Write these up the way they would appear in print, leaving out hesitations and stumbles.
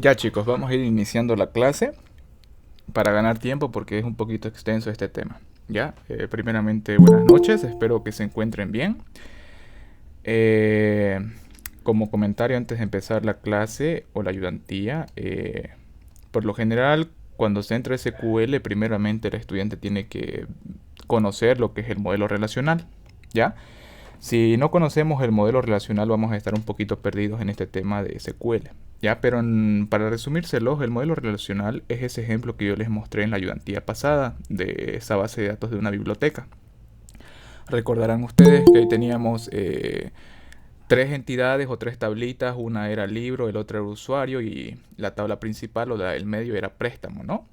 Ya chicos, vamos a ir iniciando la clase para ganar tiempo porque es un poquito extenso este tema. Ya, primeramente buenas noches, espero que se encuentren bien. Eh, Como comentario antes de empezar la clase o la ayudantía, por lo general cuando se entra SQL, primeramente el estudiante tiene que conocer lo que es el modelo relacional. ¿Ya? Si no conocemos el modelo relacional, vamos a estar un poquito perdidos en este tema de SQL. ¿Ya? Pero para resumírselos, el modelo relacional es ese ejemplo que yo les mostré en la ayudantía pasada de esa base de datos de una biblioteca. Recordarán ustedes que ahí teníamos tres entidades o tres tablitas, una era libro, el otro era usuario y la tabla principal o el medio era préstamo, ¿no?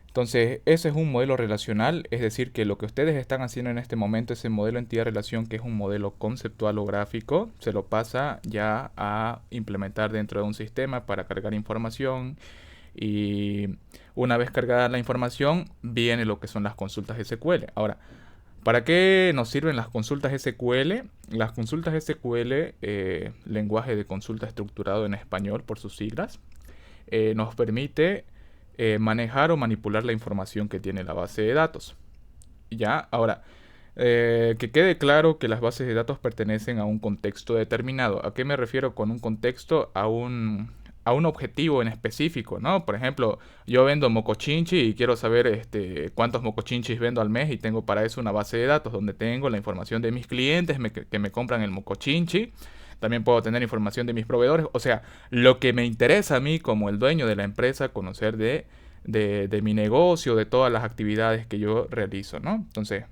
Entonces, ese es un modelo relacional, es decir, que lo que ustedes están haciendo en este momento, ese modelo entidad-relación, que es un modelo conceptual o gráfico, se lo pasa ya a implementar dentro de un sistema para cargar información y una vez cargada la información, viene lo que son las consultas SQL. Ahora, ¿para qué nos sirven las consultas SQL? Las consultas SQL, lenguaje de consulta estructurado en español por sus siglas, nos permite manejar o manipular la información que tiene la base de datos. Ya, ahora, que quede claro que las bases de datos pertenecen a un contexto determinado. ¿A qué me refiero con un contexto? A un objetivo en específico, ¿no? Por ejemplo, yo vendo mocochinchi y quiero saber cuántos mocochinchis vendo al mes y tengo para eso una base de datos donde tengo la información de mis clientes que me compran el mocochinchi. También puedo tener información de mis proveedores. O sea, lo que me interesa a mí como el dueño de la empresa, conocer de mi negocio, de todas las actividades que yo realizo, ¿no? Entonces,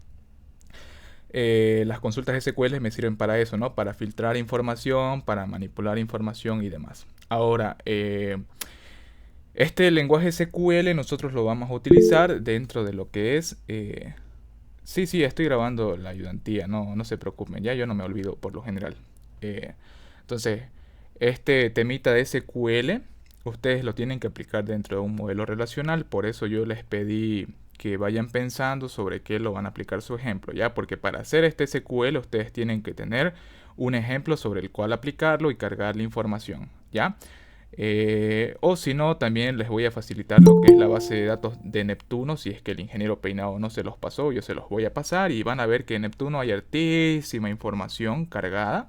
las consultas SQL me sirven para eso, ¿no? Para filtrar información, para manipular información y demás. Ahora, este lenguaje SQL nosotros lo vamos a utilizar dentro de lo que es... sí, sí, estoy grabando la ayudantía, no se preocupen, ya yo no me olvido por lo general. Eh, entonces, este temita de SQL, ustedes lo tienen que aplicar dentro de un modelo relacional, por eso yo les pedí que vayan pensando sobre qué lo van a aplicar su ejemplo, ¿ya? Porque para hacer este SQL ustedes tienen que tener un ejemplo sobre el cual aplicarlo y cargar la información, ¿ya? O si no, también les voy a facilitar lo que es la base de datos de Neptuno. Si es que el ingeniero Peinado no se los pasó, yo se los voy a pasar y van a ver que en Neptuno hay hartísima información cargada.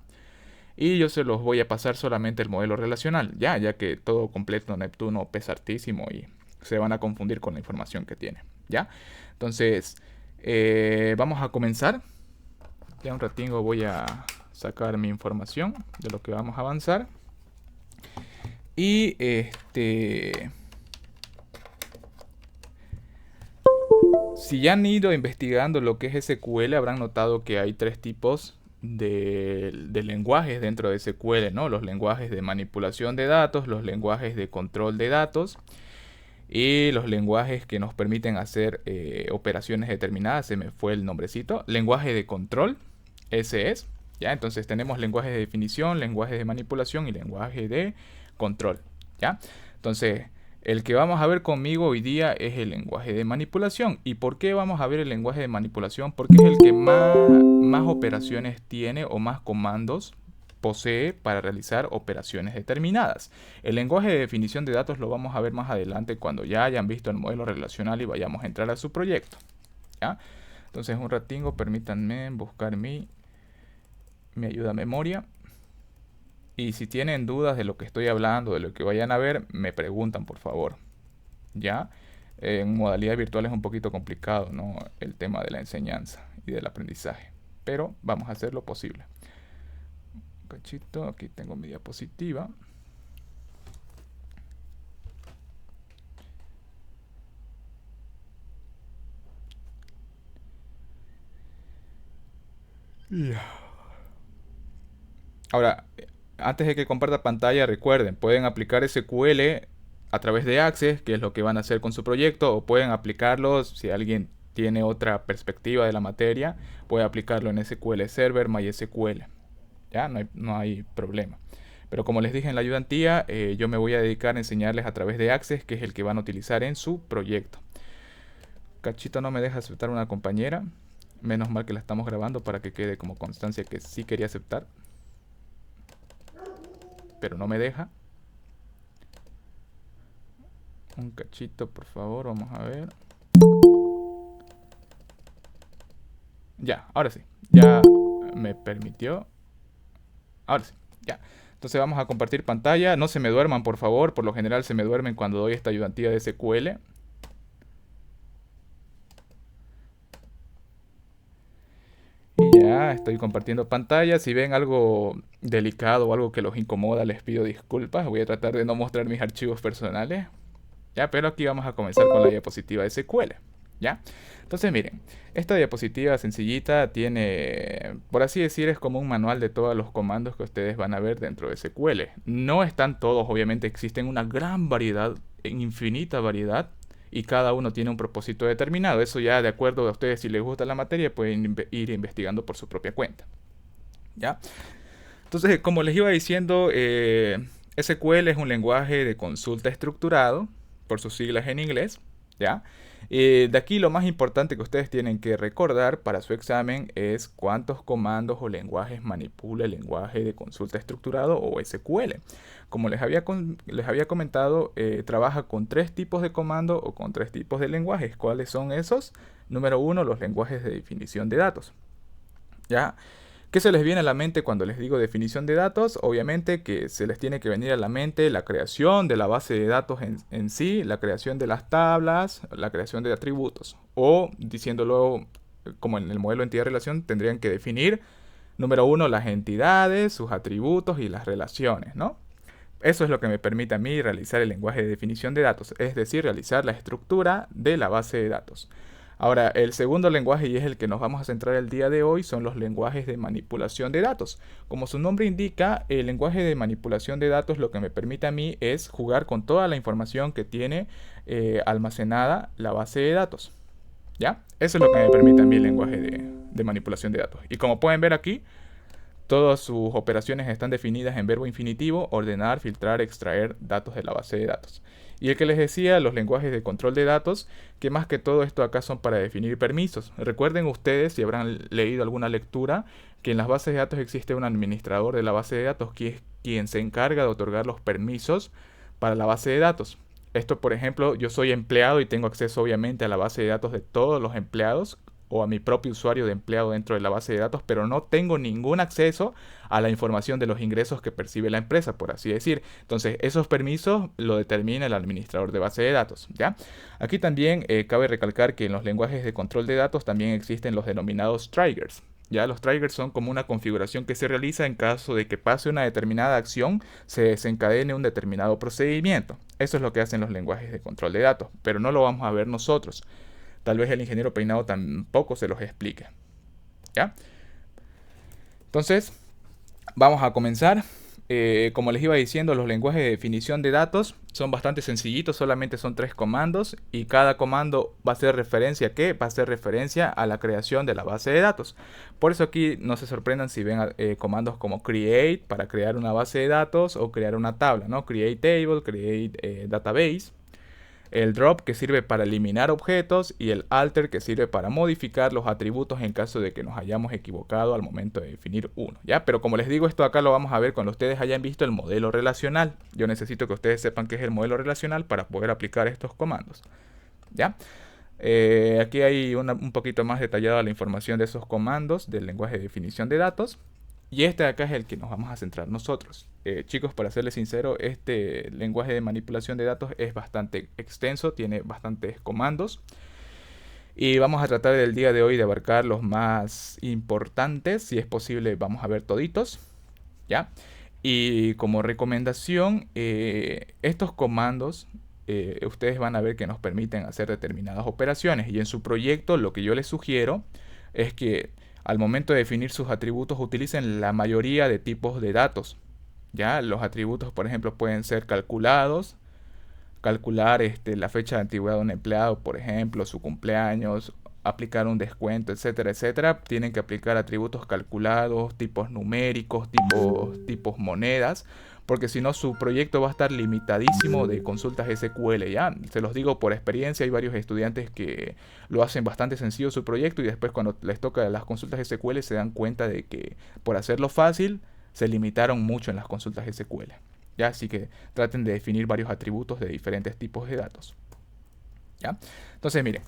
Y yo se los voy a pasar solamente el modelo relacional, ya que todo completo Neptuno pesa hartísimo y se van a confundir con la información que tiene, ¿ya? Entonces, vamos a comenzar. Ya un ratingo voy a sacar mi información de lo que vamos a avanzar. Y si ya han ido investigando lo que es SQL, habrán notado que hay tres tipos de lenguajes dentro de SQL, ¿no? Los lenguajes de manipulación de datos, los lenguajes de control de datos y los lenguajes que nos permiten hacer operaciones determinadas. Se me fue el nombrecito. Lenguaje de control, ese es. ¿Ya? Entonces tenemos lenguajes de definición, lenguajes de manipulación y lenguaje de control. ¿Ya? Entonces, el que vamos a ver conmigo hoy día es el lenguaje de manipulación. ¿Y por qué vamos a ver el lenguaje de manipulación? Porque es el que más operaciones tiene o más comandos posee para realizar operaciones determinadas. El lenguaje de definición de datos lo vamos a ver más adelante cuando ya hayan visto el modelo relacional y vayamos a entrar a su proyecto. ¿Ya? Entonces, un ratingo, permítanme buscar mi ayuda a memoria. Y si tienen dudas de lo que estoy hablando, de lo que vayan a ver, me preguntan por favor. ¿Ya? En modalidad virtual es un poquito complicado, ¿no? El tema de la enseñanza y del aprendizaje. Pero vamos a hacer lo posible. Un cachito, aquí tengo mi diapositiva. Ahora, antes de que comparta pantalla, recuerden, pueden aplicar SQL a través de Access, que es lo que van a hacer con su proyecto, o pueden aplicarlo si alguien tiene otra perspectiva de la materia, puede aplicarlo en SQL Server, MySQL. Ya, no hay problema. Pero como les dije en la ayudantía, yo me voy a dedicar a enseñarles a través de Access, que es el que van a utilizar en su proyecto. Cachito no me deja aceptar una compañera. Menos mal que la estamos grabando para que quede como constancia que sí quería aceptar, pero no me deja. Un cachito, por favor, vamos a ver. Ya, ahora sí. Ya me permitió. Ahora sí, ya. Entonces vamos a compartir pantalla. No se me duerman, por favor. Por lo general se me duermen cuando doy esta ayudantía de SQL. Y ya estoy compartiendo pantalla. Si ven algo delicado o algo que los incomoda, les pido disculpas. Voy a tratar de no mostrar mis archivos personales. Ya, pero aquí vamos a comenzar con la diapositiva de SQL. ¿Ya? Entonces miren, esta diapositiva sencillita tiene, por así decir, es como un manual de todos los comandos que ustedes van a ver dentro de SQL. No están todos, obviamente existen una gran variedad, infinita variedad, y cada uno tiene un propósito determinado. Eso ya de acuerdo a ustedes, si les gusta la materia, pueden ir investigando por su propia cuenta. ¿Ya? Entonces, como les iba diciendo, SQL es un lenguaje de consulta estructurado, por sus siglas en inglés, ¿ya? De aquí lo más importante que ustedes tienen que recordar para su examen es cuántos comandos o lenguajes manipula el lenguaje de consulta estructurado o SQL. Como les había comentado, trabaja con tres tipos de comandos o con tres tipos de lenguajes. ¿Cuáles son esos? Número uno, los lenguajes de definición de datos. ¿Ya? ¿Qué se les viene a la mente cuando les digo definición de datos? Obviamente que se les tiene que venir a la mente la creación de la base de datos en sí, la creación de las tablas, la creación de atributos. O, diciéndolo como en el modelo entidad-relación, tendrían que definir, número uno, las entidades, sus atributos y las relaciones, ¿no? Eso es lo que me permite a mí realizar el lenguaje de definición de datos, es decir, realizar la estructura de la base de datos. Ahora, el segundo lenguaje, y es el que nos vamos a centrar el día de hoy, son los lenguajes de manipulación de datos. Como su nombre indica, el lenguaje de manipulación de datos lo que me permite a mí es jugar con toda la información que tiene almacenada la base de datos. ¿Ya? Eso es lo que me permite a mí el lenguaje de manipulación de datos. Y como pueden ver aquí, todas sus operaciones están definidas en verbo infinitivo: ordenar, filtrar, extraer datos de la base de datos. Y el que les decía, los lenguajes de control de datos, que más que todo esto acá son para definir permisos. Recuerden ustedes, si habrán leído alguna lectura, que en las bases de datos existe un administrador de la base de datos, que es quien se encarga de otorgar los permisos para la base de datos. Esto, por ejemplo, yo soy empleado y tengo acceso obviamente a la base de datos de todos los empleados, o a mi propio usuario de empleado dentro de la base de datos, pero no tengo ningún acceso a la información de los ingresos que percibe la empresa, por así decir. Entonces, esos permisos lo determina el administrador de base de datos, ¿ya? Aquí también cabe recalcar que en los lenguajes de control de datos también existen los denominados triggers. Ya, los triggers son como una configuración que se realiza en caso de que pase una determinada acción, se desencadene un determinado procedimiento. Eso es lo que hacen los lenguajes de control de datos, pero no lo vamos a ver nosotros. Tal vez el ingeniero Peinado tampoco se los explique. ¿Ya? Entonces, vamos a comenzar. Como les iba diciendo, los lenguajes de definición de datos son bastante sencillitos, solamente son 3 comandos y cada comando va a hacer referencia ¿a qué? Va a hacer referencia a la creación de la base de datos. Por eso aquí no se sorprendan si ven comandos como create para crear una base de datos o crear una tabla, ¿no? Create table, create database. El drop, que sirve para eliminar objetos, y el alter, que sirve para modificar los atributos en caso de que nos hayamos equivocado al momento de definir uno, ¿ya? Pero como les digo, esto acá lo vamos a ver cuando ustedes hayan visto el modelo relacional. Yo necesito que ustedes sepan qué es el modelo relacional para poder aplicar estos comandos, ¿ya? Aquí hay un poquito más detallada la información de esos comandos del lenguaje de definición de datos. Y este de acá es el que nos vamos a centrar nosotros. Chicos, para serles sincero, este lenguaje de manipulación de datos es bastante extenso, tiene bastantes comandos. Y vamos a tratar del día de hoy de abarcar los más importantes. Si es posible, vamos a ver toditos, ¿ya? Y como recomendación, estos comandos, ustedes van a ver que nos permiten hacer determinadas operaciones. Y en su proyecto, lo que yo les sugiero es que al momento de definir sus atributos utilicen la mayoría de tipos de datos. Ya, los atributos, por ejemplo, pueden ser calculados, calcular la fecha de antigüedad de un empleado, por ejemplo, su cumpleaños, aplicar un descuento, etcétera, etcétera. Tienen que aplicar atributos calculados, tipos numéricos, tipos monedas, porque si no su proyecto va a estar limitadísimo de consultas SQL, ¿ya? Se los digo por experiencia, hay varios estudiantes que lo hacen bastante sencillo su proyecto y después cuando les toca las consultas SQL se dan cuenta de que por hacerlo fácil se limitaron mucho en las consultas SQL, ¿ya? Así que traten de definir varios atributos de diferentes tipos de datos, ¿ya? Entonces, miren,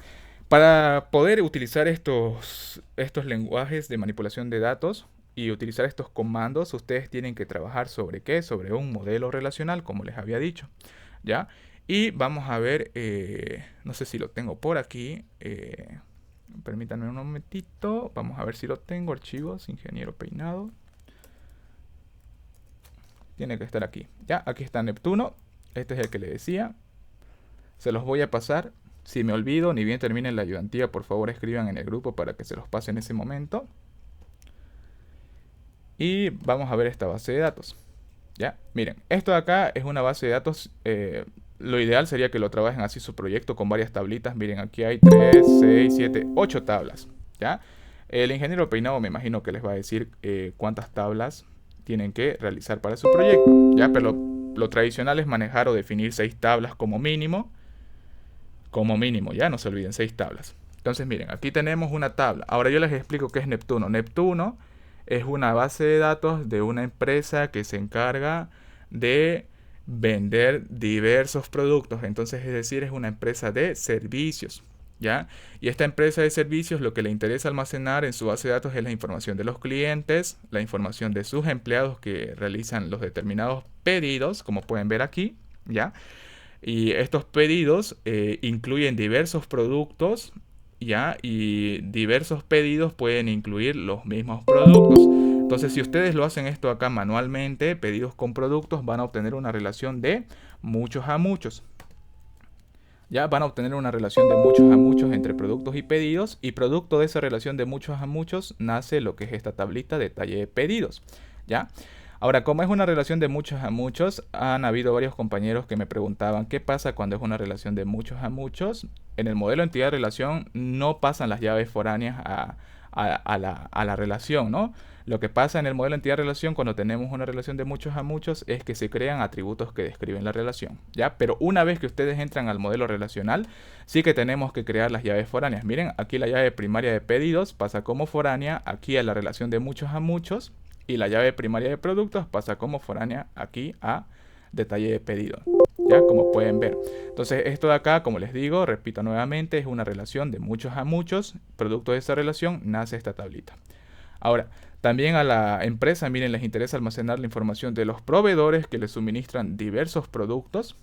para poder utilizar estos lenguajes de manipulación de datos y utilizar estos comandos, ustedes tienen que trabajar sobre ¿qué? Sobre un modelo relacional, como les había dicho, ¿ya? Y vamos a ver, no sé si lo tengo por aquí, permítanme un momentito, vamos a ver si lo tengo, archivos, ingeniero Peinado. Tiene que estar aquí, ¿ya? Aquí está Neptuno, este es el que le decía, se los voy a pasar. Si me olvido, ni bien termine la ayudantía, por favor escriban en el grupo para que se los pase en ese momento. Y vamos a ver esta base de datos. ¿Ya? Miren, esto de acá es una base de datos. Lo ideal sería que lo trabajen así su proyecto con varias tablitas. Miren, aquí hay 3, 6, 7, 8 tablas. ¿Ya? El ingeniero Peinado me imagino que les va a decir cuántas tablas tienen que realizar para su proyecto. ¿Ya? Pero lo tradicional es manejar o definir 6 tablas como mínimo. Como mínimo, ya no se olviden, 6 tablas. Entonces miren, aquí tenemos una tabla. Ahora yo les explico qué es Neptuno. Neptuno es una base de datos de una empresa que se encarga de vender diversos productos. Entonces, es decir, es una empresa de servicios, ¿ya? Y esta empresa de servicios lo que le interesa almacenar en su base de datos es la información de los clientes, la información de sus empleados que realizan los determinados pedidos, como pueden ver aquí, ¿ya? Y estos pedidos incluyen diversos productos, ¿ya? Y diversos pedidos pueden incluir los mismos productos. Entonces, si ustedes lo hacen esto acá manualmente, pedidos con productos, van a obtener una relación de muchos a muchos. Ya van a obtener una relación de muchos a muchos entre productos y pedidos. Y producto de esa relación de muchos a muchos nace lo que es esta tablita de detalle de pedidos, ¿ya? Ahora, como es una relación de muchos a muchos, han habido varios compañeros que me preguntaban qué pasa cuando es una relación de muchos a muchos. En el modelo entidad-relación no pasan las llaves foráneas a la relación, ¿no? Lo que pasa en el modelo entidad-relación cuando tenemos una relación de muchos a muchos es que se crean atributos que describen la relación, ¿ya? Pero una vez que ustedes entran al modelo relacional, sí que tenemos que crear las llaves foráneas. Miren, aquí la llave primaria de pedidos pasa como foránea aquí a la relación de muchos a muchos. Y la llave primaria de productos pasa como foránea aquí a detalle de pedido, ya como pueden ver. Entonces esto de acá, como les digo, repito nuevamente, es una relación de muchos a muchos. Producto de esa relación nace esta tablita. Ahora, también a la empresa, miren, les interesa almacenar la información de los proveedores que les suministran diversos productos,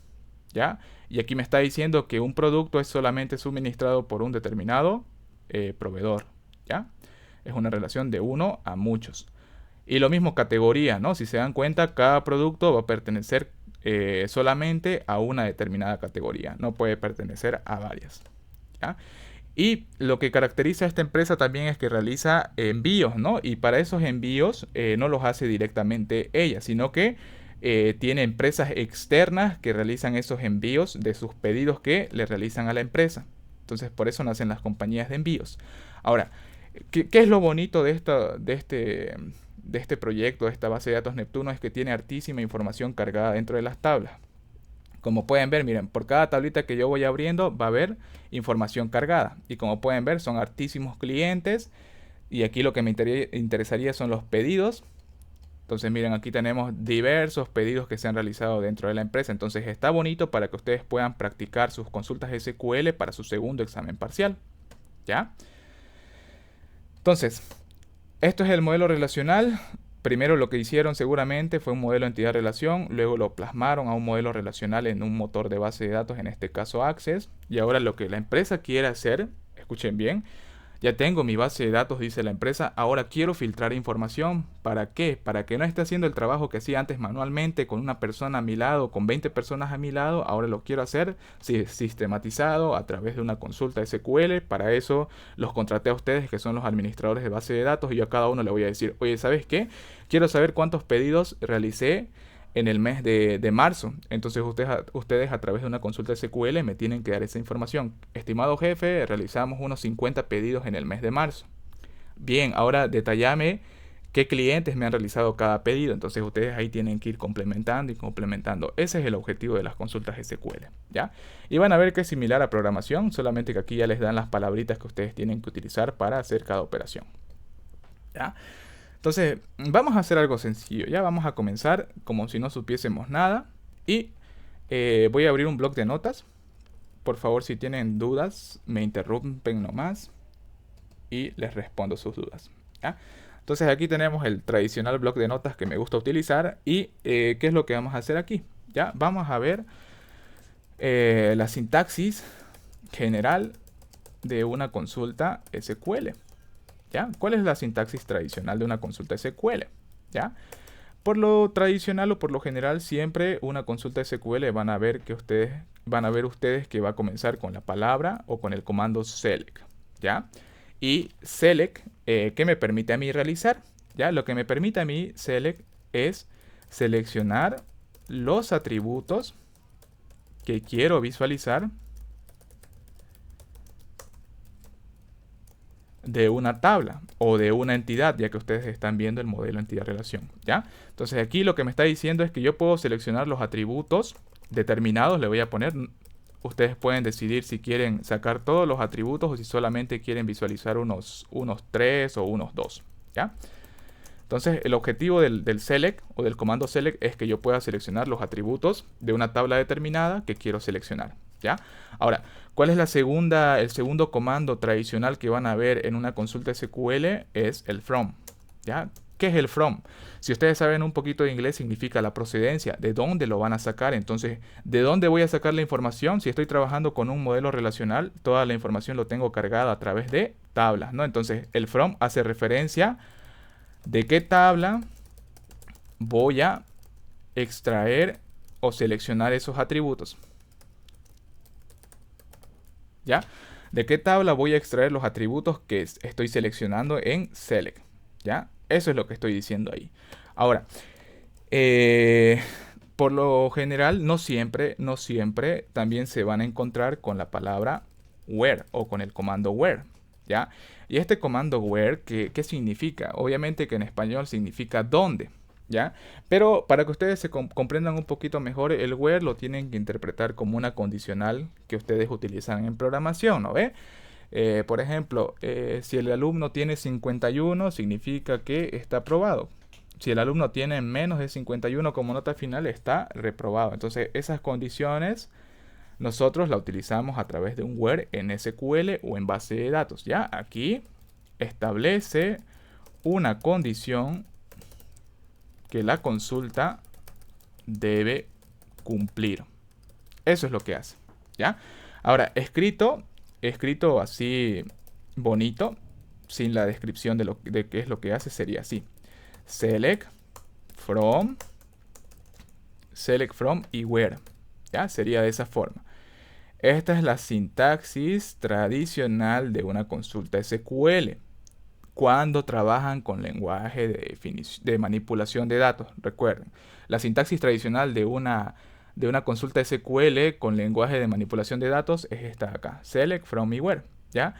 ¿ya? Y aquí me está diciendo que un producto es solamente suministrado por un determinado proveedor, ¿ya? Es una relación de uno a muchos. Y lo mismo categoría, ¿no? Si se dan cuenta, cada producto va a pertenecer solamente a una determinada categoría. No puede pertenecer a varias, ¿ya? Y lo que caracteriza a esta empresa también es que realiza envíos, ¿no? Y para esos envíos no los hace directamente ella, sino que tiene empresas externas que realizan esos envíos de sus pedidos que le realizan a la empresa. Entonces, por eso nacen las compañías de envíos. Ahora, ¿qué es lo bonito de este proyecto, de esta base de datos Neptuno? Es que tiene hartísima información cargada dentro de las tablas. Como pueden ver, miren, por cada tablita que yo voy abriendo va a haber información cargada. Y como pueden ver, son hartísimos clientes. Y aquí lo que me interesaría son los pedidos. Entonces, miren, aquí tenemos diversos pedidos que se han realizado dentro de la empresa. Entonces, está bonito para que ustedes puedan practicar sus consultas SQL para su segundo examen parcial, ¿ya? Entonces, esto es el modelo relacional. Primero lo que hicieron seguramente fue un modelo entidad-relación, luego lo plasmaron a un modelo relacional en un motor de base de datos, en este caso Access. Y ahora lo que la empresa quiere hacer, escuchen bien, ya tengo mi base de datos, dice la empresa, ahora quiero filtrar información. ¿Para qué? Para que no esté haciendo el trabajo que hacía antes manualmente con una persona a mi lado, con 20 personas a mi lado. Ahora lo quiero hacer sistematizado a través de una consulta SQL. Para eso los contraté a ustedes, que son los administradores de base de datos, y yo a cada uno le voy a decir, oye, ¿sabes qué? Quiero saber cuántos pedidos realicé en el mes de marzo. Entonces ustedes a través de una consulta SQL me tienen que dar esa información. Estimado jefe, realizamos unos 50 pedidos en el mes de marzo. Bien, ahora detallame qué clientes me han realizado cada pedido. Entonces ustedes ahí tienen que ir complementando y complementando. Ese es el objetivo de las consultas SQL, ¿ya? Y van a ver que es similar a programación, solamente que aquí ya les dan las palabritas que ustedes tienen que utilizar para hacer cada operación, ¿ya? Entonces, vamos a hacer algo sencillo. Ya vamos a comenzar como si no supiésemos nada. Y voy a abrir un bloc de notas. Por favor, si tienen dudas, me interrumpen nomás y les respondo sus dudas. ¿Ya? Entonces aquí tenemos el tradicional bloc de notas que me gusta utilizar. Y ¿qué es lo que vamos a hacer aquí? Ya vamos a ver la sintaxis general de una consulta SQL. ¿Ya? ¿Cuál es la sintaxis tradicional de una consulta SQL? ¿Ya? Por lo tradicional o por lo general, siempre una consulta SQL van a ver ustedes que va a comenzar con la palabra o con el comando select. ¿Ya? Y select, ¿qué me permite a mí realizar? ¿Ya? Lo que me permite a mí select es seleccionar los atributos que quiero visualizar de una tabla o de una entidad, ya que ustedes están viendo el modelo entidad-relación, ¿ya? Entonces aquí lo que me está diciendo es que yo puedo seleccionar los atributos determinados, le voy a poner, ustedes pueden decidir si quieren sacar todos los atributos o si solamente quieren visualizar unos 3 o unos 2, ¿ya? Entonces el objetivo del select o del comando select es que yo pueda seleccionar los atributos de una tabla determinada que quiero seleccionar, ¿ya? Ahora, ¿cuál es el segundo comando tradicional que van a ver en una consulta SQL? Es el from, ¿ya? ¿Qué es el from? Si ustedes saben un poquito de inglés, significa la procedencia, de dónde lo van a sacar. Entonces, ¿de dónde voy a sacar la información? Si estoy trabajando con un modelo relacional, toda la información lo tengo cargada a través de tablas, ¿no? Entonces, el from hace referencia de qué tabla voy a extraer o seleccionar esos atributos. ¿Ya? ¿De qué tabla voy a extraer los atributos que estoy seleccionando en select? ¿Ya? Eso es lo que estoy diciendo ahí. Ahora, por lo general, no siempre también se van a encontrar con la palabra where o con el comando where, ¿ya? Y este comando where, ¿qué significa? Obviamente que en español significa dónde, ¿ya? Pero para que ustedes se comprendan un poquito mejor, el where lo tienen que interpretar como una condicional que ustedes utilizan en programación, ¿no ve? Por ejemplo, si el alumno tiene 51, significa que está aprobado. Si el alumno tiene menos de 51 como nota final, está reprobado. Entonces, esas condiciones nosotros la utilizamos a través de un where en SQL o en base de datos. Ya aquí establece una condición que la consulta debe cumplir. Eso es lo que hace, ¿ya? Ahora, escrito así bonito, sin la descripción de qué es lo que hace, sería así. Select from y where, ¿ya? Sería de esa forma. Esta es la sintaxis tradicional de una consulta SQL cuando trabajan con lenguaje de manipulación de datos. Recuerden, la sintaxis tradicional de una consulta SQL con lenguaje de manipulación de datos es esta de acá, select from y where, ¿ya?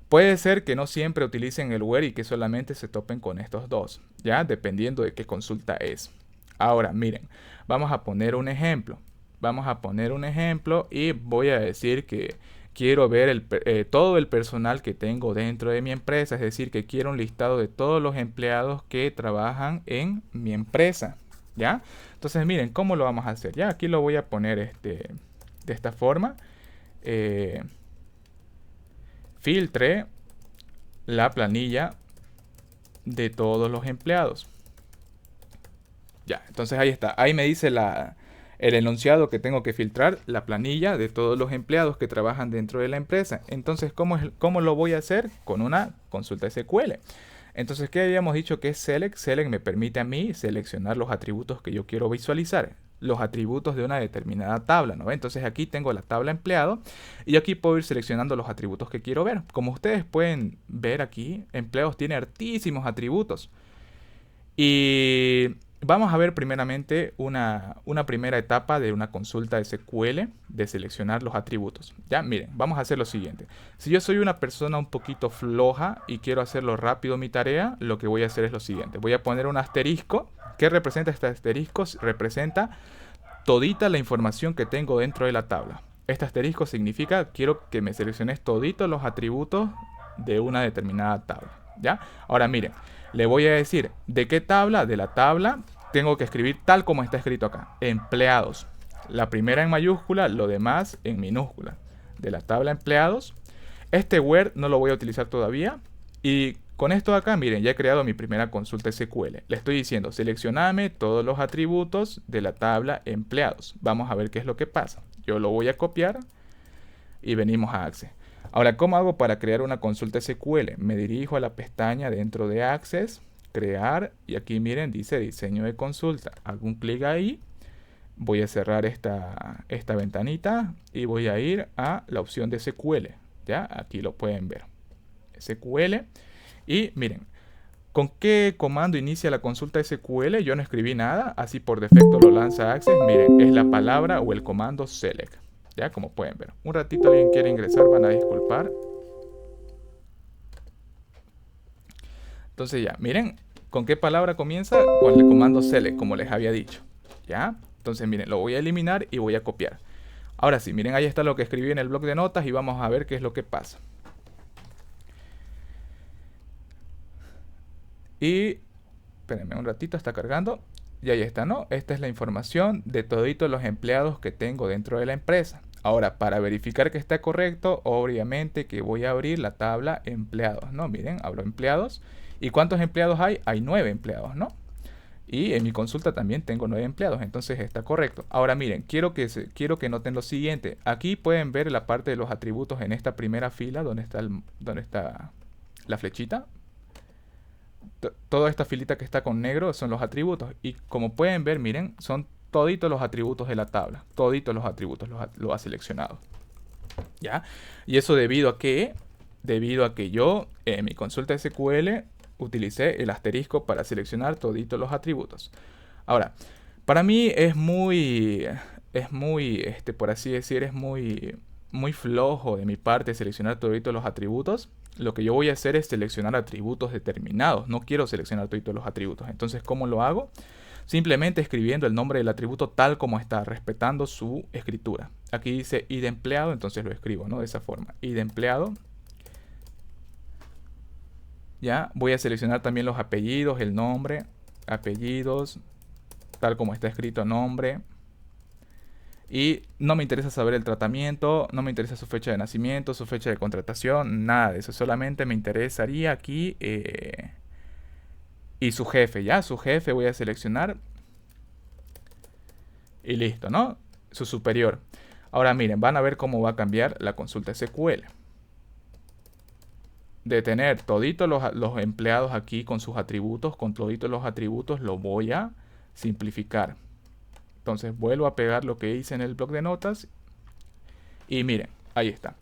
Puede ser que no siempre utilicen el where y que solamente se topen con estos dos, ¿ya? Dependiendo de qué consulta es. Ahora, miren, vamos a poner un ejemplo. Y voy a decir que quiero ver todo el personal que tengo dentro de mi empresa. Es decir, que quiero un listado de todos los empleados que trabajan en mi empresa, ¿ya? Entonces, miren, ¿cómo lo vamos a hacer? Ya, aquí lo voy a poner de esta forma. Filtre la planilla de todos los empleados. Ya, entonces ahí está. Ahí me dice el enunciado que tengo que filtrar, la planilla de todos los empleados que trabajan dentro de la empresa. Entonces, ¿cómo lo voy a hacer? Con una consulta SQL. Entonces, ¿qué habíamos dicho que es select? Select me permite a mí seleccionar los atributos que yo quiero visualizar. Los atributos de una determinada tabla, ¿no? Entonces aquí tengo la tabla empleado y aquí puedo ir seleccionando los atributos que quiero ver. Como ustedes pueden ver aquí, empleados tiene hartísimos atributos. Y vamos a ver primeramente una primera etapa de una consulta SQL de seleccionar los atributos. Ya, miren, vamos a hacer lo siguiente. Si yo soy una persona un poquito floja y quiero hacerlo rápido mi tarea, lo que voy a hacer es lo siguiente. Voy a poner un asterisco. ¿Qué representa este asterisco? Representa todita la información que tengo dentro de la tabla. Este asterisco significa quiero que me selecciones toditos los atributos de una determinada tabla. ¿Ya? Ahora miren, le voy a decir de qué tabla, de la tabla, tengo que escribir tal como está escrito acá. Empleados. La primera en mayúscula, lo demás en minúscula. De la tabla empleados. Este Word no lo voy a utilizar todavía. Y con esto acá, miren, ya he creado mi primera consulta SQL. Le estoy diciendo, seleccioname todos los atributos de la tabla empleados. Vamos a ver qué es lo que pasa. Yo lo voy a copiar y venimos a Access. Ahora, ¿cómo hago para crear una consulta SQL? Me dirijo a la pestaña dentro de Access, crear, y aquí miren, dice diseño de consulta. Hago un clic ahí, voy a cerrar esta ventanita y voy a ir a la opción de SQL. ¿Ya? Aquí lo pueden ver. SQL. Y miren, ¿con qué comando inicia la consulta SQL? Yo no escribí nada, así por defecto lo lanza Access. Miren, es la palabra o el comando select. Ya, como pueden ver. Un ratito alguien quiere ingresar, van a disculpar. Entonces ya, miren, ¿con qué palabra comienza? Con el comando select, como les había dicho. ¿Ya? Entonces miren, lo voy a eliminar y voy a copiar. Ahora sí, miren, ahí está lo que escribí en el bloc de notas y vamos a ver qué es lo que pasa. Y, espérenme un ratito, está cargando. Y ahí está, ¿no? Esta es la información de toditos los empleados que tengo dentro de la empresa. Ahora, para verificar que está correcto, obviamente que voy a abrir la tabla empleados, ¿no? Miren, abro empleados. ¿Y cuántos empleados hay? Hay 9 empleados, ¿no? Y en mi consulta también tengo 9 empleados, entonces está correcto. Ahora miren, quiero que noten lo siguiente. Aquí pueden ver la parte de los atributos en esta primera fila, donde está la flechita. Toda esta filita que está con negro son los atributos. Y como pueden ver, miren, son toditos los atributos de la tabla. Toditos los atributos lo ha seleccionado. ¿Ya? Y eso debido a que yo en mi consulta SQL utilicé el asterisco para seleccionar toditos los atributos. Ahora, para mí por así decir, es muy flojo de mi parte seleccionar toditos los atributos. Lo que yo voy a hacer es seleccionar atributos determinados. No quiero seleccionar toditos los atributos. Entonces, ¿cómo lo hago? Simplemente escribiendo el nombre del atributo tal como está, respetando su escritura. Aquí dice id empleado, entonces lo escribo, ¿no? De esa forma. Id empleado. Ya, voy a seleccionar también los apellidos, el nombre, apellidos, tal como está escrito, nombre. Y no me interesa saber el tratamiento, no me interesa su fecha de nacimiento, su fecha de contratación, nada de eso. Solamente me interesaría aquí y su jefe, ¿ya? Su jefe voy a seleccionar y listo, ¿no? Su superior. Ahora miren, van a ver cómo va a cambiar la consulta SQL. De tener toditos los empleados aquí con sus atributos, con toditos los atributos, lo voy a simplificar. Entonces vuelvo a pegar lo que hice en el bloc de notas y miren, ahí está.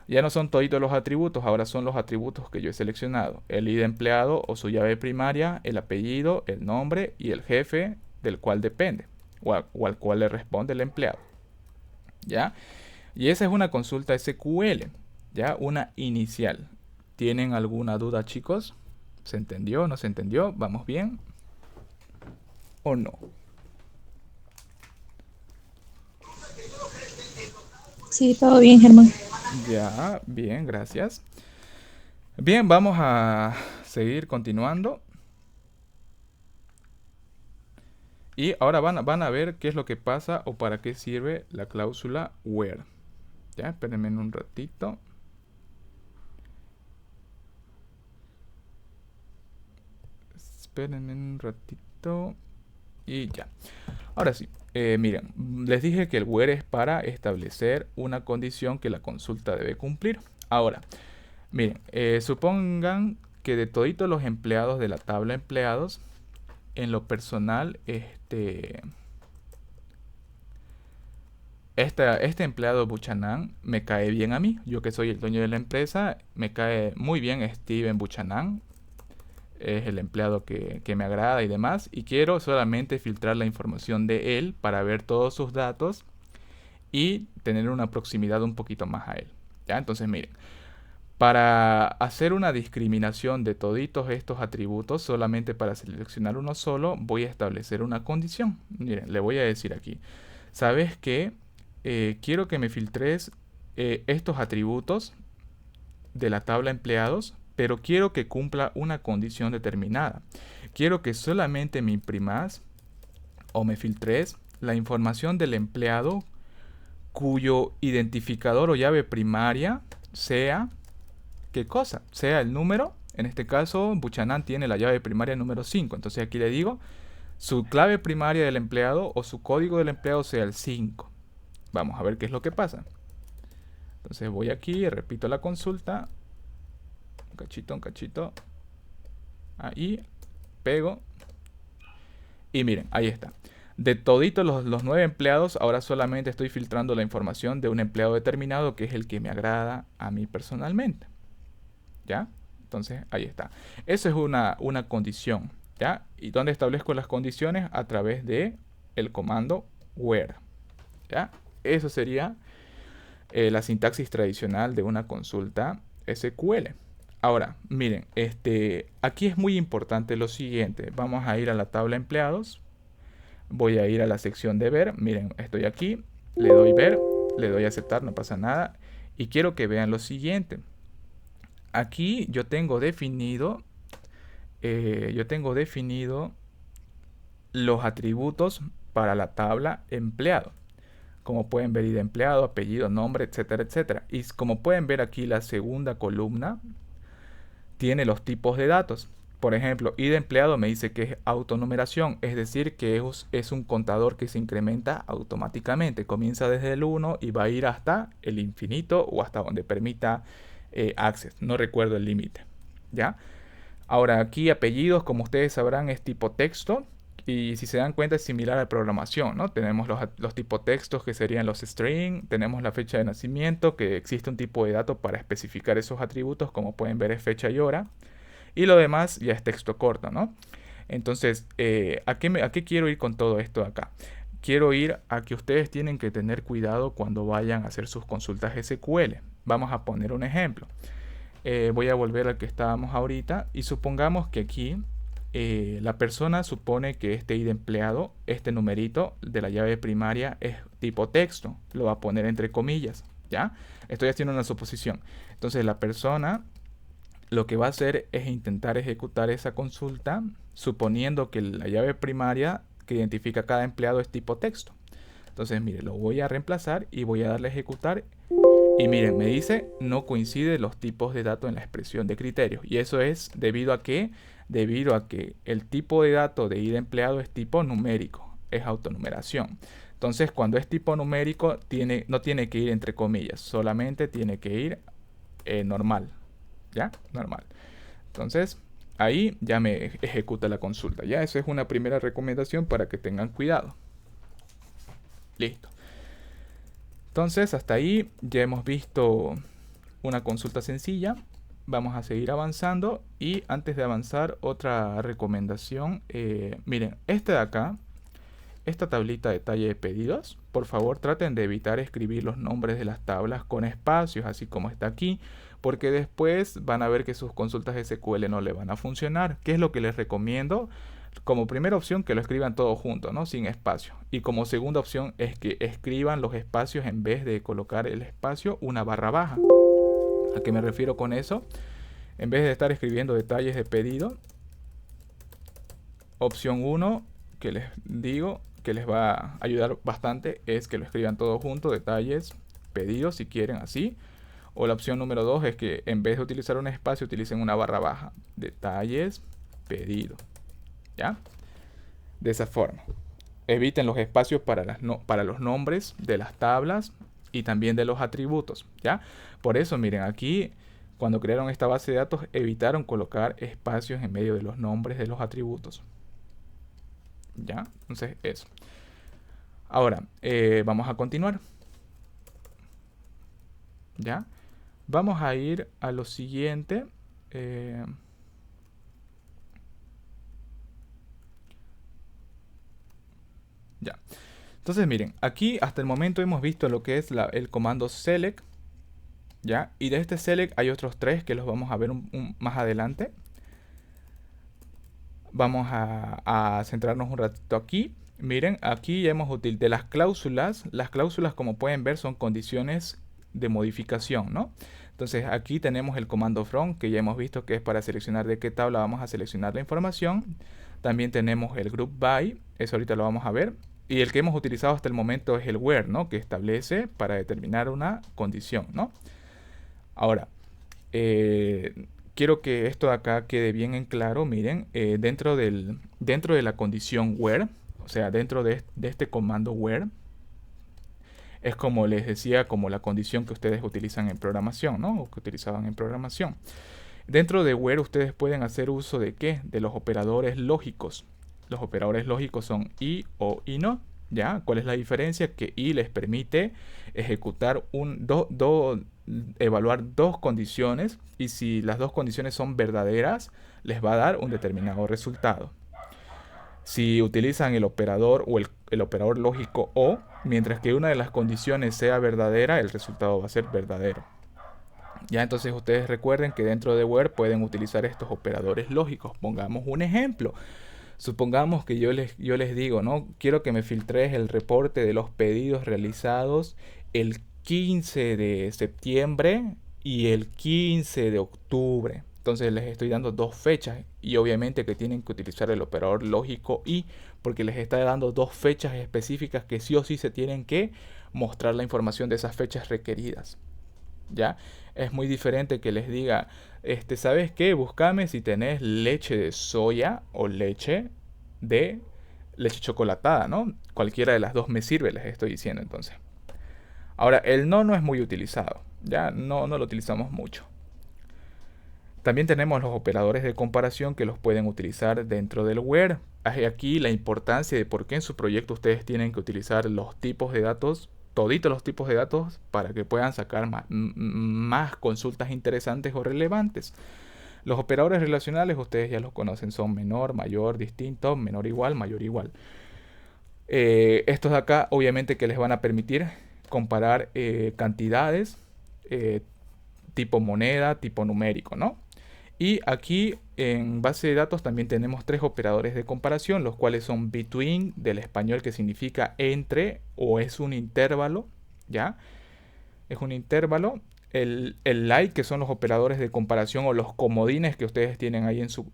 Ya no son toditos los atributos, ahora son los atributos que yo he seleccionado. El ID empleado o su llave primaria, el apellido, el nombre y el jefe del cual depende o al cual le responde el empleado. ¿Ya? Y esa es una consulta SQL, ¿ya? Una inicial. ¿Tienen alguna duda, chicos? ¿Se entendió? ¿No se entendió? ¿Vamos bien? ¿O no? Sí, todo bien, Germán. Ya, bien, gracias. Bien, vamos a seguir continuando. Y ahora van a ver qué es lo que pasa o para qué sirve la cláusula where. Ya, espérenme un ratito. Espérenme un ratito. Y ya. Ahora sí, miren, les dije que el where es para establecer una condición que la consulta debe cumplir. Ahora, miren, supongan que de toditos los empleados de la tabla empleados, en lo personal, este empleado Buchanan me cae bien a mí. Yo que soy el dueño de la empresa, me cae muy bien Steven Buchanan. Es el empleado que me agrada y demás. Y quiero solamente filtrar la información de él para ver todos sus datos y tener una proximidad un poquito más a él. ¿Ya? Entonces miren, para hacer una discriminación de toditos estos atributos, solamente para seleccionar uno solo, voy a establecer una condición. Miren, le voy a decir aquí, ¿sabes qué? Quiero que me filtres estos atributos de la tabla empleados, pero quiero que cumpla una condición determinada. Quiero que solamente me imprimas o me filtres la información del empleado cuyo identificador o llave primaria sea, ¿qué cosa? Sea el número. En este caso, Buchanan tiene la llave primaria número 5. Entonces aquí le digo, su clave primaria del empleado o su código del empleado sea el 5. Vamos a ver qué es lo que pasa. Entonces voy aquí, repito la consulta. Un cachito. Ahí, pego. Y miren, ahí está. De toditos los 9 empleados, ahora solamente estoy filtrando la información de un empleado determinado que es el que me agrada a mí personalmente. ¿Ya? Entonces, ahí está. Esa es una condición. ¿Ya? ¿Y dónde establezco las condiciones? A través de el comando where. ¿Ya? Eso sería la sintaxis tradicional de una consulta SQL. Ahora, miren, aquí es muy importante lo siguiente. Vamos a ir a la tabla empleados. Voy a ir a la sección de ver. Miren, estoy aquí. Le doy ver. Le doy aceptar, no pasa nada. Y quiero que vean lo siguiente. Aquí yo tengo definido los atributos para la tabla empleado. Como pueden ver, ID empleado, apellido, nombre, etcétera, etcétera. Y como pueden ver aquí, la segunda columna tiene los tipos de datos. Por ejemplo, ID empleado me dice que es autonumeración, es decir, que es un contador que se incrementa automáticamente. Comienza desde el 1 y va a ir hasta el infinito o hasta donde permita access. No recuerdo el límite. ¿Ya? Ahora aquí apellidos, como ustedes sabrán, es tipo texto. Y si se dan cuenta es similar a la programación, ¿no? Tenemos los tipos textos que serían los string, tenemos la fecha de nacimiento, que existe un tipo de dato para especificar esos atributos, como pueden ver es fecha y hora. Y lo demás ya es texto corto, ¿no? Entonces, ¿a qué quiero ir con todo esto acá? Quiero ir a que ustedes tienen que tener cuidado cuando vayan a hacer sus consultas SQL. Vamos a poner un ejemplo. Voy a volver al que estábamos ahorita y supongamos que aquí la persona supone que este ID empleado, este numerito de la llave primaria es tipo texto. Lo va a poner entre comillas, ¿ya? Estoy haciendo una suposición. Entonces la persona lo que va a hacer es intentar ejecutar esa consulta suponiendo que la llave primaria que identifica a cada empleado es tipo texto. Entonces, mire, lo voy a reemplazar y voy a darle a ejecutar. Y miren, me dice no coinciden los tipos de datos en la expresión de criterios. Y eso es debido a que el tipo de dato de ID empleado es tipo numérico, es autonumeración. Entonces, cuando es tipo numérico, no tiene que ir entre comillas, solamente tiene que ir normal. ¿Ya? Normal. Entonces, ahí ya me ejecuta la consulta. Ya, esa es una primera recomendación para que tengan cuidado. Listo. Entonces, hasta ahí ya hemos visto una consulta sencilla. Vamos a seguir avanzando. Y antes de avanzar, otra recomendación. Miren, de acá, esta tablita de detalle de pedidos, por favor traten de evitar escribir los nombres de las tablas con espacios, así como está aquí, porque después van a ver que sus consultas SQL no le van a funcionar. ¿Qué es lo que les recomiendo? Como primera opción, que lo escriban todo junto, ¿no? Sin espacio. Y como segunda opción es que escriban los espacios en vez de colocar el espacio, una barra baja. ¿A qué me refiero con eso? En vez de estar escribiendo detalles de pedido, opción 1, que les digo que les va a ayudar bastante, es que lo escriban todo junto, detalles, pedidos, si quieren así. O la opción número 2 es que en vez de utilizar un espacio, utilicen una barra baja, detalles, pedido. ¿Ya? De esa forma. Eviten los espacios para los nombres de las tablas y también de los atributos. ¿Ya? Por eso, miren, aquí cuando crearon esta base de datos, evitaron colocar espacios en medio de los nombres de los atributos. ¿Ya? Entonces, eso. Ahora, vamos a continuar. ¿Ya? Vamos a ir a lo siguiente. Ya. Entonces, miren, aquí hasta el momento hemos visto lo que es el comando select. ¿Ya? Y de este select hay otros 3 que los vamos a ver más adelante. Vamos a centrarnos un ratito aquí. Miren, aquí ya hemos utilizado de las cláusulas. Las cláusulas, como pueden ver, son condiciones de modificación, ¿no? Entonces aquí tenemos el comando from, que ya hemos visto que es para seleccionar de qué tabla vamos a seleccionar la información. También tenemos el group by, eso ahorita lo vamos a ver. Y el que hemos utilizado hasta el momento es el where, ¿no? Que establece para determinar una condición, ¿no? Ahora, quiero que esto de acá quede bien en claro. Miren, dentro de la condición where, o sea, dentro de este comando where, es como les decía, como la condición que ustedes utilizan en programación, ¿no? O que utilizaban en programación. Dentro de where ustedes pueden hacer uso de ¿qué? De los operadores lógicos. Los operadores lógicos son y o y no. ¿Ya? ¿Cuál es la diferencia? Que y les permite ejecutar evaluar dos condiciones, y si las dos condiciones son verdaderas, les va a dar un determinado resultado. Si utilizan el operador o el operador lógico o, mientras que una de las condiciones sea verdadera, el resultado va a ser verdadero. Ya, entonces ustedes recuerden que dentro de where pueden utilizar estos operadores lógicos. Pongamos un ejemplo. Supongamos que yo les digo, ¿no? Quiero que me filtres el reporte de los pedidos realizados el 15 de septiembre y el 15 de octubre. Entonces les estoy dando dos fechas y obviamente que tienen que utilizar el operador lógico y, porque les está dando dos fechas específicas que sí o sí se tienen que mostrar la información de esas fechas requeridas. ¿Ya? Es muy diferente que les diga, ¿sabes qué? Búscame si tenés leche de soya o leche chocolatada, ¿no? Cualquiera de las dos me sirve, les estoy diciendo entonces. Ahora, el no es muy utilizado, ya no lo utilizamos mucho. También tenemos los operadores de comparación que los pueden utilizar dentro del where. Hay aquí la importancia de por qué en su proyecto ustedes tienen que utilizar los tipos de datos, toditos los tipos de datos, para que puedan sacar más consultas interesantes o relevantes. Los operadores relacionales ustedes ya los conocen, son menor, mayor, distinto, menor igual, mayor igual. Estos de acá obviamente que les van a permitir comparar cantidades, tipo moneda, tipo numérico, ¿no? Y aquí en base de datos también tenemos tres operadores de comparación, los cuales son between, del español, que significa entre o es un intervalo, ¿ya? Es un intervalo. El like, que son los operadores de comparación o los comodines que ustedes tienen ahí en su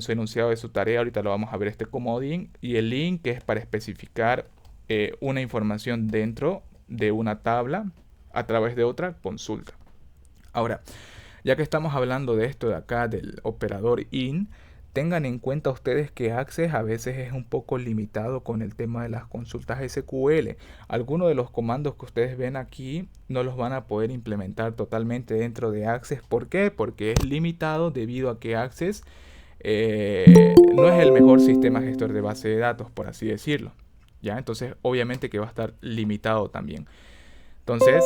enunciado de su tarea. Ahorita lo vamos a ver, este comodín. Y el link, que es para especificar una información dentro de una tabla a través de otra consulta. Ahora, ya que estamos hablando de esto de acá, del operador in, tengan en cuenta ustedes que Access a veces es un poco limitado con el tema de las consultas SQL. Algunos de los comandos que ustedes ven aquí no los van a poder implementar totalmente dentro de Access. ¿Por qué? Porque es limitado debido a que Access no es el mejor sistema gestor de base de datos, por así decirlo. ¿Ya? Entonces, obviamente que va a estar limitado también. Entonces,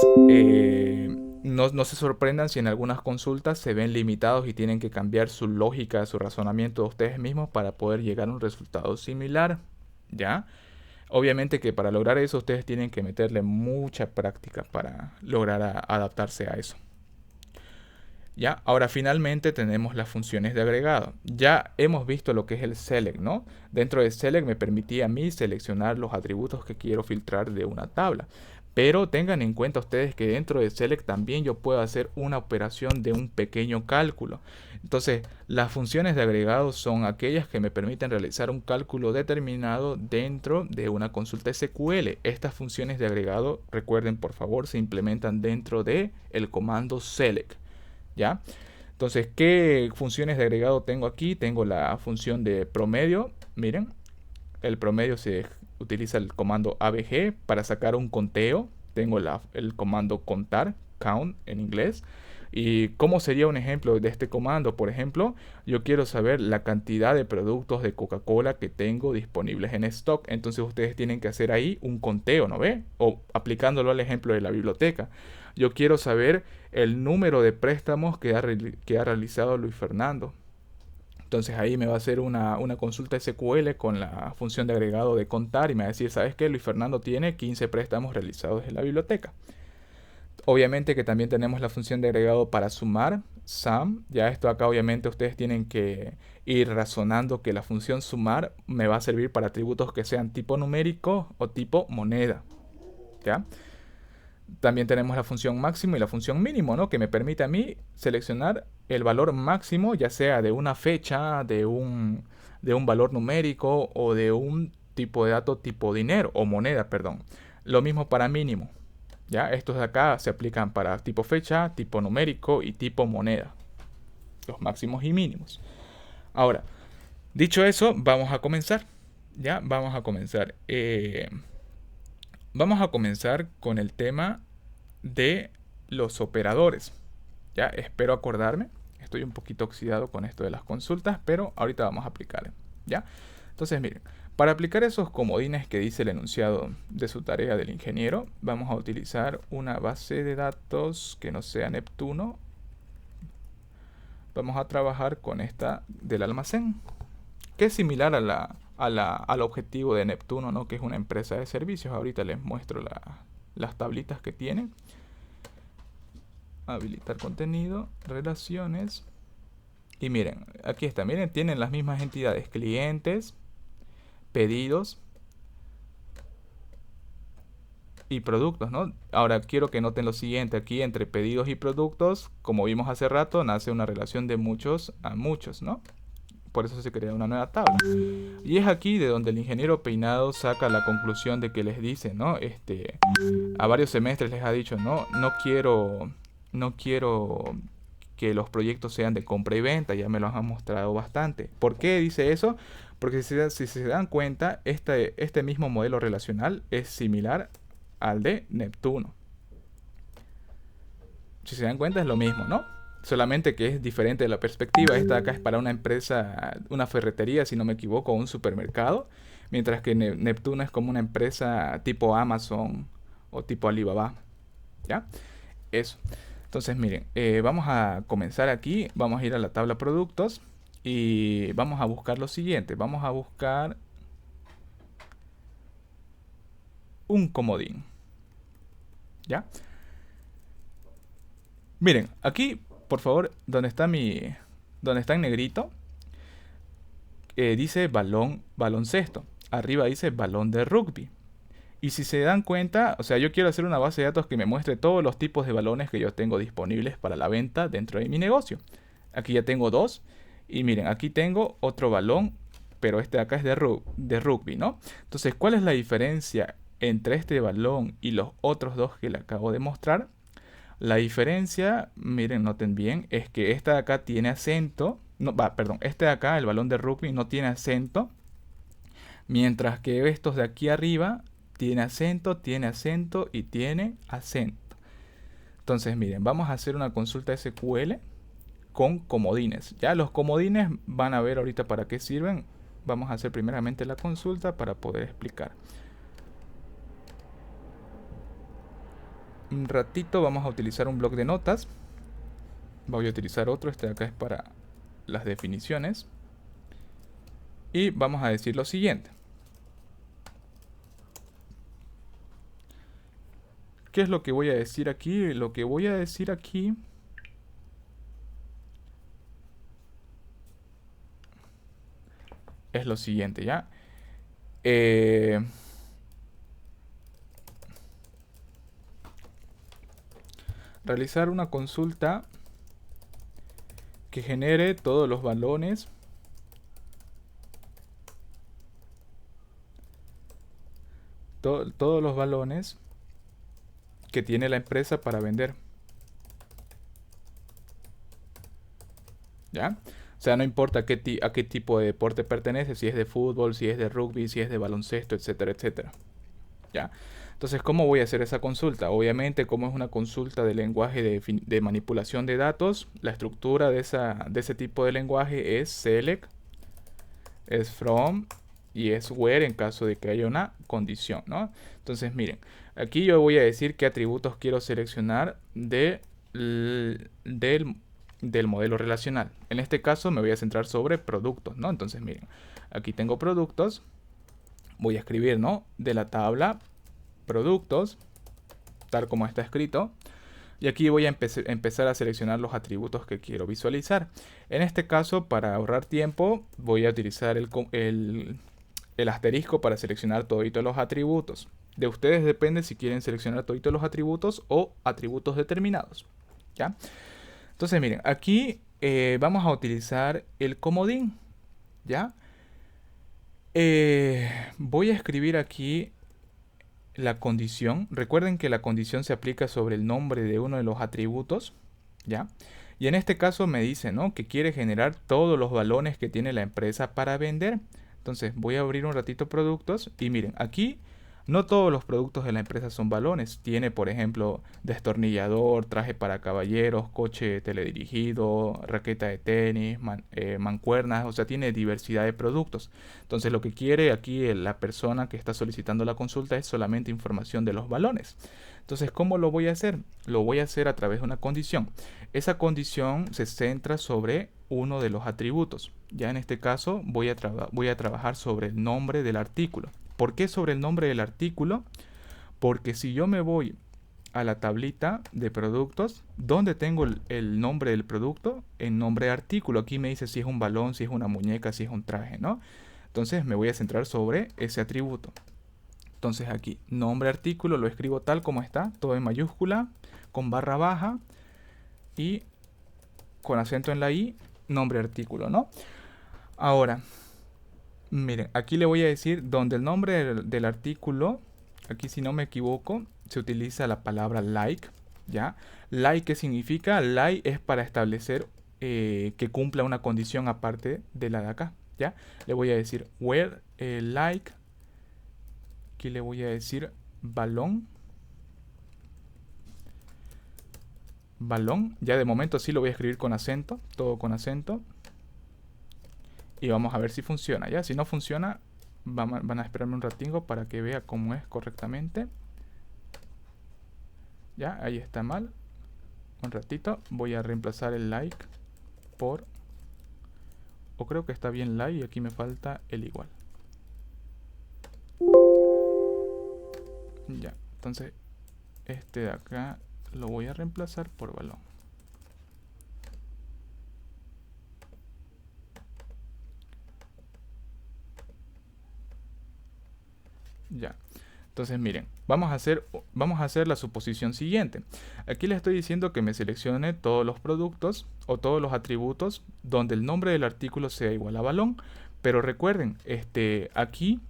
no se sorprendan si en algunas consultas se ven limitados y tienen que cambiar su lógica, su razonamiento de ustedes mismos para poder llegar a un resultado similar, ¿ya? Obviamente que para lograr eso ustedes tienen que meterle mucha práctica para lograr adaptarse a eso. ¿Ya? Ahora finalmente tenemos las funciones de agregado. Ya hemos visto lo que es el select, ¿no? Dentro de select me permitía a mí seleccionar los atributos que quiero filtrar de una tabla. Pero tengan en cuenta ustedes que dentro de select también yo puedo hacer una operación de un pequeño cálculo. Entonces, las funciones de agregado son aquellas que me permiten realizar un cálculo determinado dentro de una consulta SQL. Estas funciones de agregado, recuerden por favor, se implementan dentro de el comando select. ¿Ya? Entonces, ¿qué funciones de agregado tengo aquí? Tengo la función de promedio. Miren, el promedio se utiliza el comando abg para sacar un conteo. Tengo el comando contar, count en inglés. ¿Y cómo sería un ejemplo de este comando? Por ejemplo, yo quiero saber la cantidad de productos de Coca-Cola que tengo disponibles en stock. Entonces ustedes tienen que hacer ahí un conteo, ¿no ve? O aplicándolo al ejemplo de la biblioteca. Yo quiero saber el número de préstamos que ha realizado Luis Fernando. Entonces ahí me va a hacer una consulta SQL con la función de agregado de contar y me va a decir, ¿sabes qué? Luis Fernando tiene 15 préstamos realizados en la biblioteca. Obviamente que también tenemos la función de agregado para sumar, sum. Ya esto acá obviamente ustedes tienen que ir razonando que la función sumar me va a servir para atributos que sean tipo numérico o tipo moneda. ¿Ya? También tenemos la función máximo y la función mínimo, ¿no? Que me permite a mí seleccionar el valor máximo, ya sea de una fecha, de un valor numérico o de un tipo de dato tipo dinero o moneda, perdón. Lo mismo para mínimo. ¿Ya? Estos de acá se aplican para tipo fecha, tipo numérico y tipo moneda. Los máximos y mínimos. Ahora, dicho eso, vamos a comenzar. ¿Ya? Vamos a comenzar. Vamos a comenzar con el tema de los operadores. Ya, espero acordarme. Estoy un poquito oxidado con esto de las consultas, pero ahorita vamos a aplicar. ¿Ya? Entonces, miren, para aplicar esos comodines que dice el enunciado de su tarea del ingeniero, vamos a utilizar una base de datos que no sea Neptuno. Vamos a trabajar con esta del almacén, que es similar al objetivo de Neptuno, ¿no? Que es una empresa de servicios. Ahorita les muestro las tablitas que tiene. Habilitar contenido, relaciones. Y miren, aquí está, miren, tienen las mismas entidades: clientes, pedidos y productos, ¿no? Ahora quiero que noten lo siguiente: aquí entre pedidos y productos, como vimos hace rato, nace una relación de muchos a muchos, ¿no? Por eso se crea una nueva tabla. Y es aquí de donde el ingeniero Peinado saca la conclusión de que les dice, ¿no? A varios semestres les ha dicho, no quiero que los proyectos sean de compra y venta, ya me los han mostrado bastante. ¿Por qué dice eso? Porque si se dan cuenta, este mismo modelo relacional es similar al de Neptuno. Si se dan cuenta es lo mismo, ¿no? Solamente que es diferente de la perspectiva. Esta acá es para una empresa, una ferretería, si no me equivoco, o un supermercado. Mientras que Neptuno es como una empresa tipo Amazon o tipo Alibaba. ¿Ya? Eso. Entonces, miren, vamos a comenzar aquí. Vamos a ir a la tabla productos y vamos a buscar lo siguiente. Vamos a buscar un comodín. ¿Ya? Miren, aquí, por favor, donde está en negrito, dice baloncesto. Arriba dice balón de rugby. Y si se dan cuenta, o sea, yo quiero hacer una base de datos que me muestre todos los tipos de balones que yo tengo disponibles para la venta dentro de mi negocio. Aquí ya tengo dos. Y miren, aquí tengo otro balón, pero este de acá es de rugby, ¿no? Entonces, ¿cuál es la diferencia entre este balón y los otros dos que le acabo de mostrar? La diferencia, miren, noten bien, es que este de acá tiene acento. No, perdón, este de acá, el balón de rugby, no tiene acento. Mientras que estos de aquí arriba tiene acento y tiene acento. Entonces, miren, vamos a hacer una consulta SQL con comodines. Ya los comodines van a ver ahorita para qué sirven. Vamos a hacer primeramente la consulta para poder explicar. Un ratito vamos a utilizar un bloc de notas. Voy a utilizar otro, este de acá es para las definiciones. Y vamos a decir lo siguiente. ¿Qué es lo que voy a decir aquí? Lo que voy a decir aquí es lo siguiente, ¿ya? Realizar una consulta que genere todos los balones todos los balones que tiene la empresa para vender. ¿Ya? O sea, no importa a qué tipo de deporte pertenece, si es de fútbol, si es de rugby, si es de baloncesto, etcétera, etcétera. ¿Ya? Entonces, ¿cómo voy a hacer esa consulta? Obviamente, como es una consulta de lenguaje de manipulación de datos, la estructura de ese tipo de lenguaje es select, es from y es where en caso de que haya una condición, ¿no? Entonces, miren, aquí yo voy a decir qué atributos quiero seleccionar del modelo relacional. En este caso me voy a centrar sobre productos, ¿no? Entonces, miren, aquí tengo productos. Voy a escribir, ¿no? De la tabla productos, tal como está escrito. Y aquí voy a empezar a seleccionar los atributos que quiero visualizar. En este caso, para ahorrar tiempo, voy a utilizar el el asterisco para seleccionar toditos los atributos. De ustedes depende si quieren seleccionar toditos los atributos o atributos determinados. ¿Ya? Entonces miren, aquí vamos a utilizar el comodín. ¿Ya? Voy a escribir aquí la condición. Recuerden que la condición se aplica sobre el nombre de uno de los atributos. ¿Ya? Y en este caso me dice, ¿no?, que quiere generar todos los balones que tiene la empresa para vender. Entonces voy a abrir un ratito productos y miren, aquí no todos los productos de la empresa son balones. Tiene, por ejemplo, destornillador, traje para caballeros, coche teledirigido, raqueta de tenis, mancuernas, o sea, tiene diversidad de productos. Entonces lo que quiere aquí la persona que está solicitando la consulta es solamente información de los balones. Entonces, ¿cómo lo voy a hacer? Lo voy a hacer a través de una condición. Esa condición se centra sobre uno de los atributos. Ya en este caso voy a trabajar sobre el nombre del artículo. ¿Por qué sobre el nombre del artículo? Porque si yo me voy a la tablita de productos, ¿dónde tengo el nombre del producto? En nombre de artículo. Aquí me dice si es un balón, si es una muñeca, si es un traje, ¿no? Entonces me voy a centrar sobre ese atributo. Entonces aquí, nombre artículo, lo escribo tal como está, todo en mayúscula, con barra baja y con acento en la I, nombre artículo, ¿no? Ahora, miren, aquí le voy a decir donde el nombre del artículo, aquí si no me equivoco, se utiliza la palabra like, ¿ya? Like, ¿qué significa? Like es para establecer que cumpla una condición aparte de la de acá, ¿ya? Le voy a decir where like, aquí le voy a decir balón, balón, ya de momento sí lo voy a escribir con acento, todo con acento. Y vamos a ver si funciona, ¿ya? Si no funciona, van a esperarme un ratingo para que vea cómo es correctamente. Ya, ahí está mal. Un ratito, voy a reemplazar el like por... O creo que está bien like y aquí me falta el igual. Ya, entonces este de acá lo voy a reemplazar por balón. Ya. Entonces miren, vamos a hacer la suposición siguiente. Aquí le estoy diciendo que me seleccione todos los productos o todos los atributos donde el nombre del artículo sea igual a balón. Pero recuerden, aquí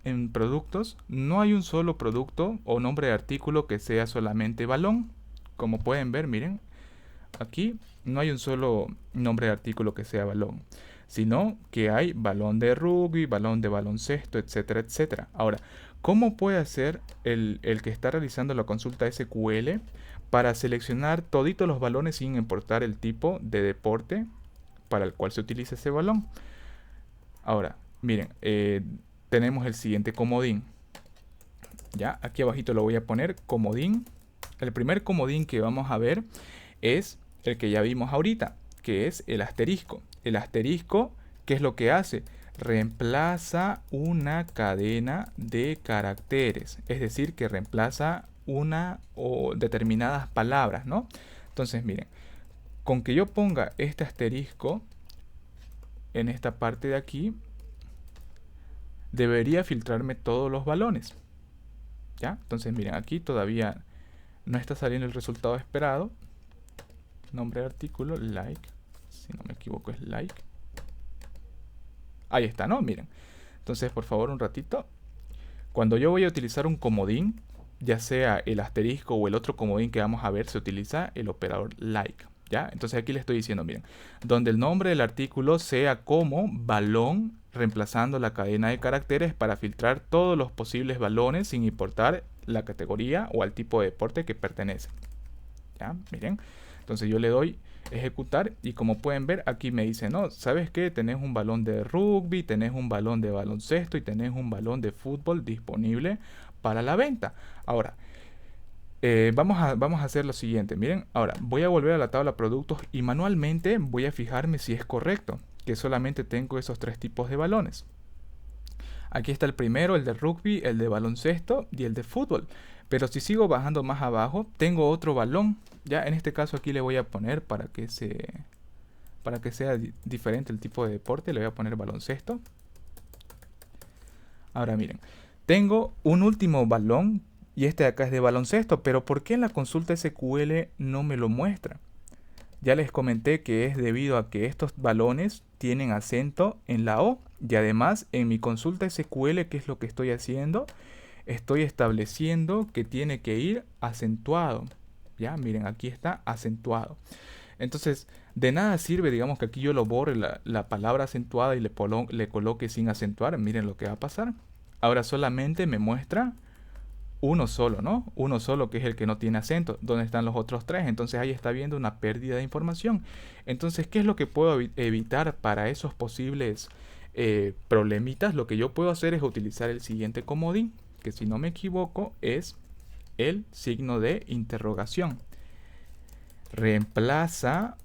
en productos no hay un solo producto o nombre de artículo que sea solamente balón. Como pueden ver, miren, aquí no hay un solo nombre de artículo que sea balón, sino que hay balón de rugby, balón de baloncesto, etcétera, etcétera. Ahora, ¿cómo puede hacer el que está realizando la consulta SQL para seleccionar toditos los balones sin importar el tipo de deporte para el cual se utiliza ese balón? Ahora, miren, tenemos el siguiente comodín. Ya, aquí abajito lo voy a poner, comodín. El primer comodín que vamos a ver es el que ya vimos ahorita, que es el asterisco. El asterisco, ¿qué es lo que hace? Reemplaza una cadena de caracteres, es decir, que reemplaza una o determinadas palabras, ¿no? Entonces, miren, con que yo ponga este asterisco en esta parte de aquí, debería filtrarme todos los balones. ¿Ya? Entonces, miren, aquí todavía no está saliendo el resultado esperado. Nombre de artículo, like. Si no me equivoco es like. Ahí está, ¿no? Miren. Entonces, por favor, un ratito. Cuando yo voy a utilizar un comodín, ya sea el asterisco o el otro comodín que vamos a ver, se utiliza el operador like. ¿Ya? Entonces aquí le estoy diciendo, miren, donde el nombre del artículo sea como balón, reemplazando la cadena de caracteres para filtrar todos los posibles balones sin importar la categoría o al tipo de deporte que pertenece. ¿Ya? Miren. Entonces yo le doy ejecutar y como pueden ver aquí me dice, no, ¿sabes qué? Tenés un balón de rugby, tenés un balón de baloncesto y tenés un balón de fútbol disponible para la venta. Ahora, vamos a hacer lo siguiente. Miren, ahora voy a volver a la tabla productos y manualmente voy a fijarme si es correcto, que solamente tengo esos tres tipos de balones. Aquí está el primero, el de rugby, el de baloncesto y el de fútbol. Pero si sigo bajando más abajo, tengo otro balón. Ya en este caso aquí le voy a poner para que sea diferente el tipo de deporte, le voy a poner baloncesto. Ahora miren, tengo un último balón y este de acá es de baloncesto, pero ¿por qué en la consulta SQL no me lo muestra? Ya les comenté que es debido a que estos balones tienen acento en la O y además en mi consulta SQL, ¿qué es lo que estoy haciendo? Estoy estableciendo que tiene que ir acentuado. Ya, miren, aquí está acentuado. Entonces, de nada sirve, digamos que aquí yo lo borre la palabra acentuada y le coloque sin acentuar. Miren lo que va a pasar. Ahora solamente me muestra uno solo, ¿no? Uno solo que es el que no tiene acento. ¿Dónde están los otros tres? Entonces ahí está viendo una pérdida de información. Entonces, ¿qué es lo que puedo evitar para esos posibles problemitas? Lo que yo puedo hacer es utilizar el siguiente comodín, que si no me equivoco es el signo de interrogación. Reemplaza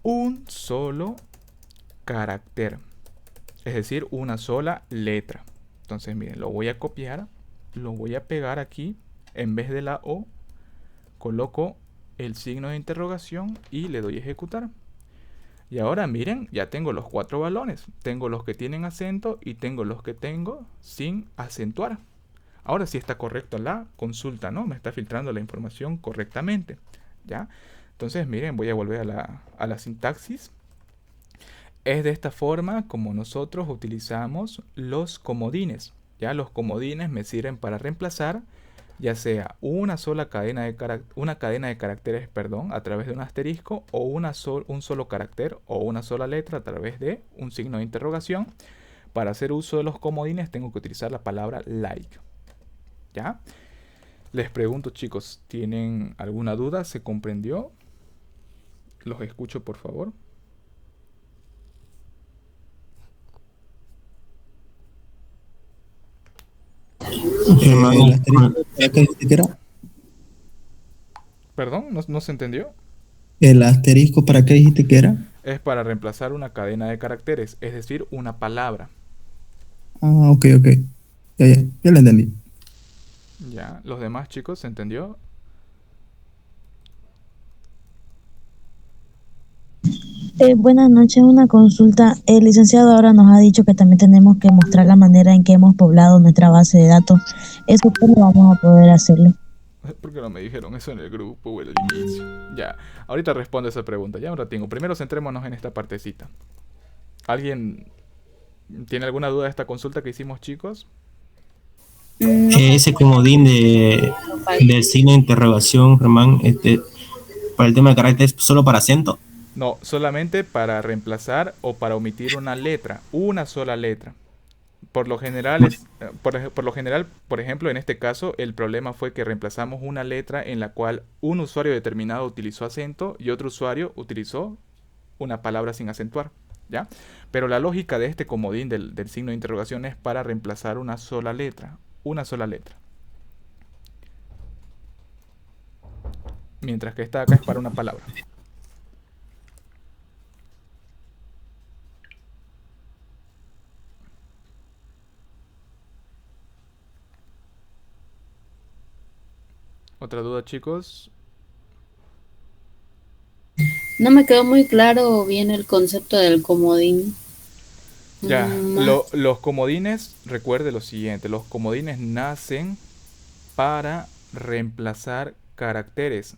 un solo carácter, es decir, una sola letra. Entonces, miren, lo voy a copiar, lo voy a pegar aquí. En vez de la O, coloco el signo de interrogación y le doy a ejecutar. Y ahora miren, ya tengo los cuatro balones. Tengo los que tienen acento y tengo los que tengo sin acentuar. Ahora sí está correcta la consulta, ¿no? Me está filtrando la información correctamente. ¿Ya? Entonces, miren, voy a volver a la sintaxis. Es de esta forma como nosotros utilizamos los comodines. Ya los comodines me sirven para reemplazar ya sea una sola cadena de una cadena de caracteres, perdón, a través de un asterisco o un solo carácter o una sola letra a través de un signo de interrogación. Para hacer uso de los comodines tengo que utilizar la palabra like. ¿Ya? Les pregunto, chicos, ¿tienen alguna duda? ¿Se comprendió? Los escucho, por favor. El Germán, asterisco, ¿para qué dijiste que era? ¿Perdón? ¿No se entendió? El asterisco, ¿para qué dijiste que era? Es para reemplazar una cadena de caracteres, es decir, una palabra. Ah, ok, ok. Ya lo entendí. ¿Ya? ¿Los demás chicos se entendió? Buenas noches, una consulta. El licenciado ahora nos ha dicho que también tenemos que mostrar la manera en que hemos poblado nuestra base de datos. ¿Eso cómo vamos a poder hacerlo? ¿Por qué no me dijeron eso en el grupo o en el inicio? Ya, ahorita respondo esa pregunta, ya ahora tengo. Primero centrémonos en esta partecita. ¿Alguien tiene alguna duda de esta consulta que hicimos, chicos? ese comodín del signo de interrogación, Germán, para el tema de carácter es solo para acento. No, solamente para reemplazar o para omitir una letra, una sola letra. Por lo general por lo general, por ejemplo, en este caso, el problema fue que reemplazamos una letra en la cual un usuario determinado utilizó acento y otro usuario utilizó una palabra sin acentuar, ¿ya? Pero la lógica de este comodín del signo de interrogación es para reemplazar una sola letra. Mientras que esta acá es para una palabra. ¿Otra duda, chicos? No me quedó muy claro bien el concepto del comodín. Ya, Más. los comodines, recuerde lo siguiente, los comodines nacen para reemplazar caracteres.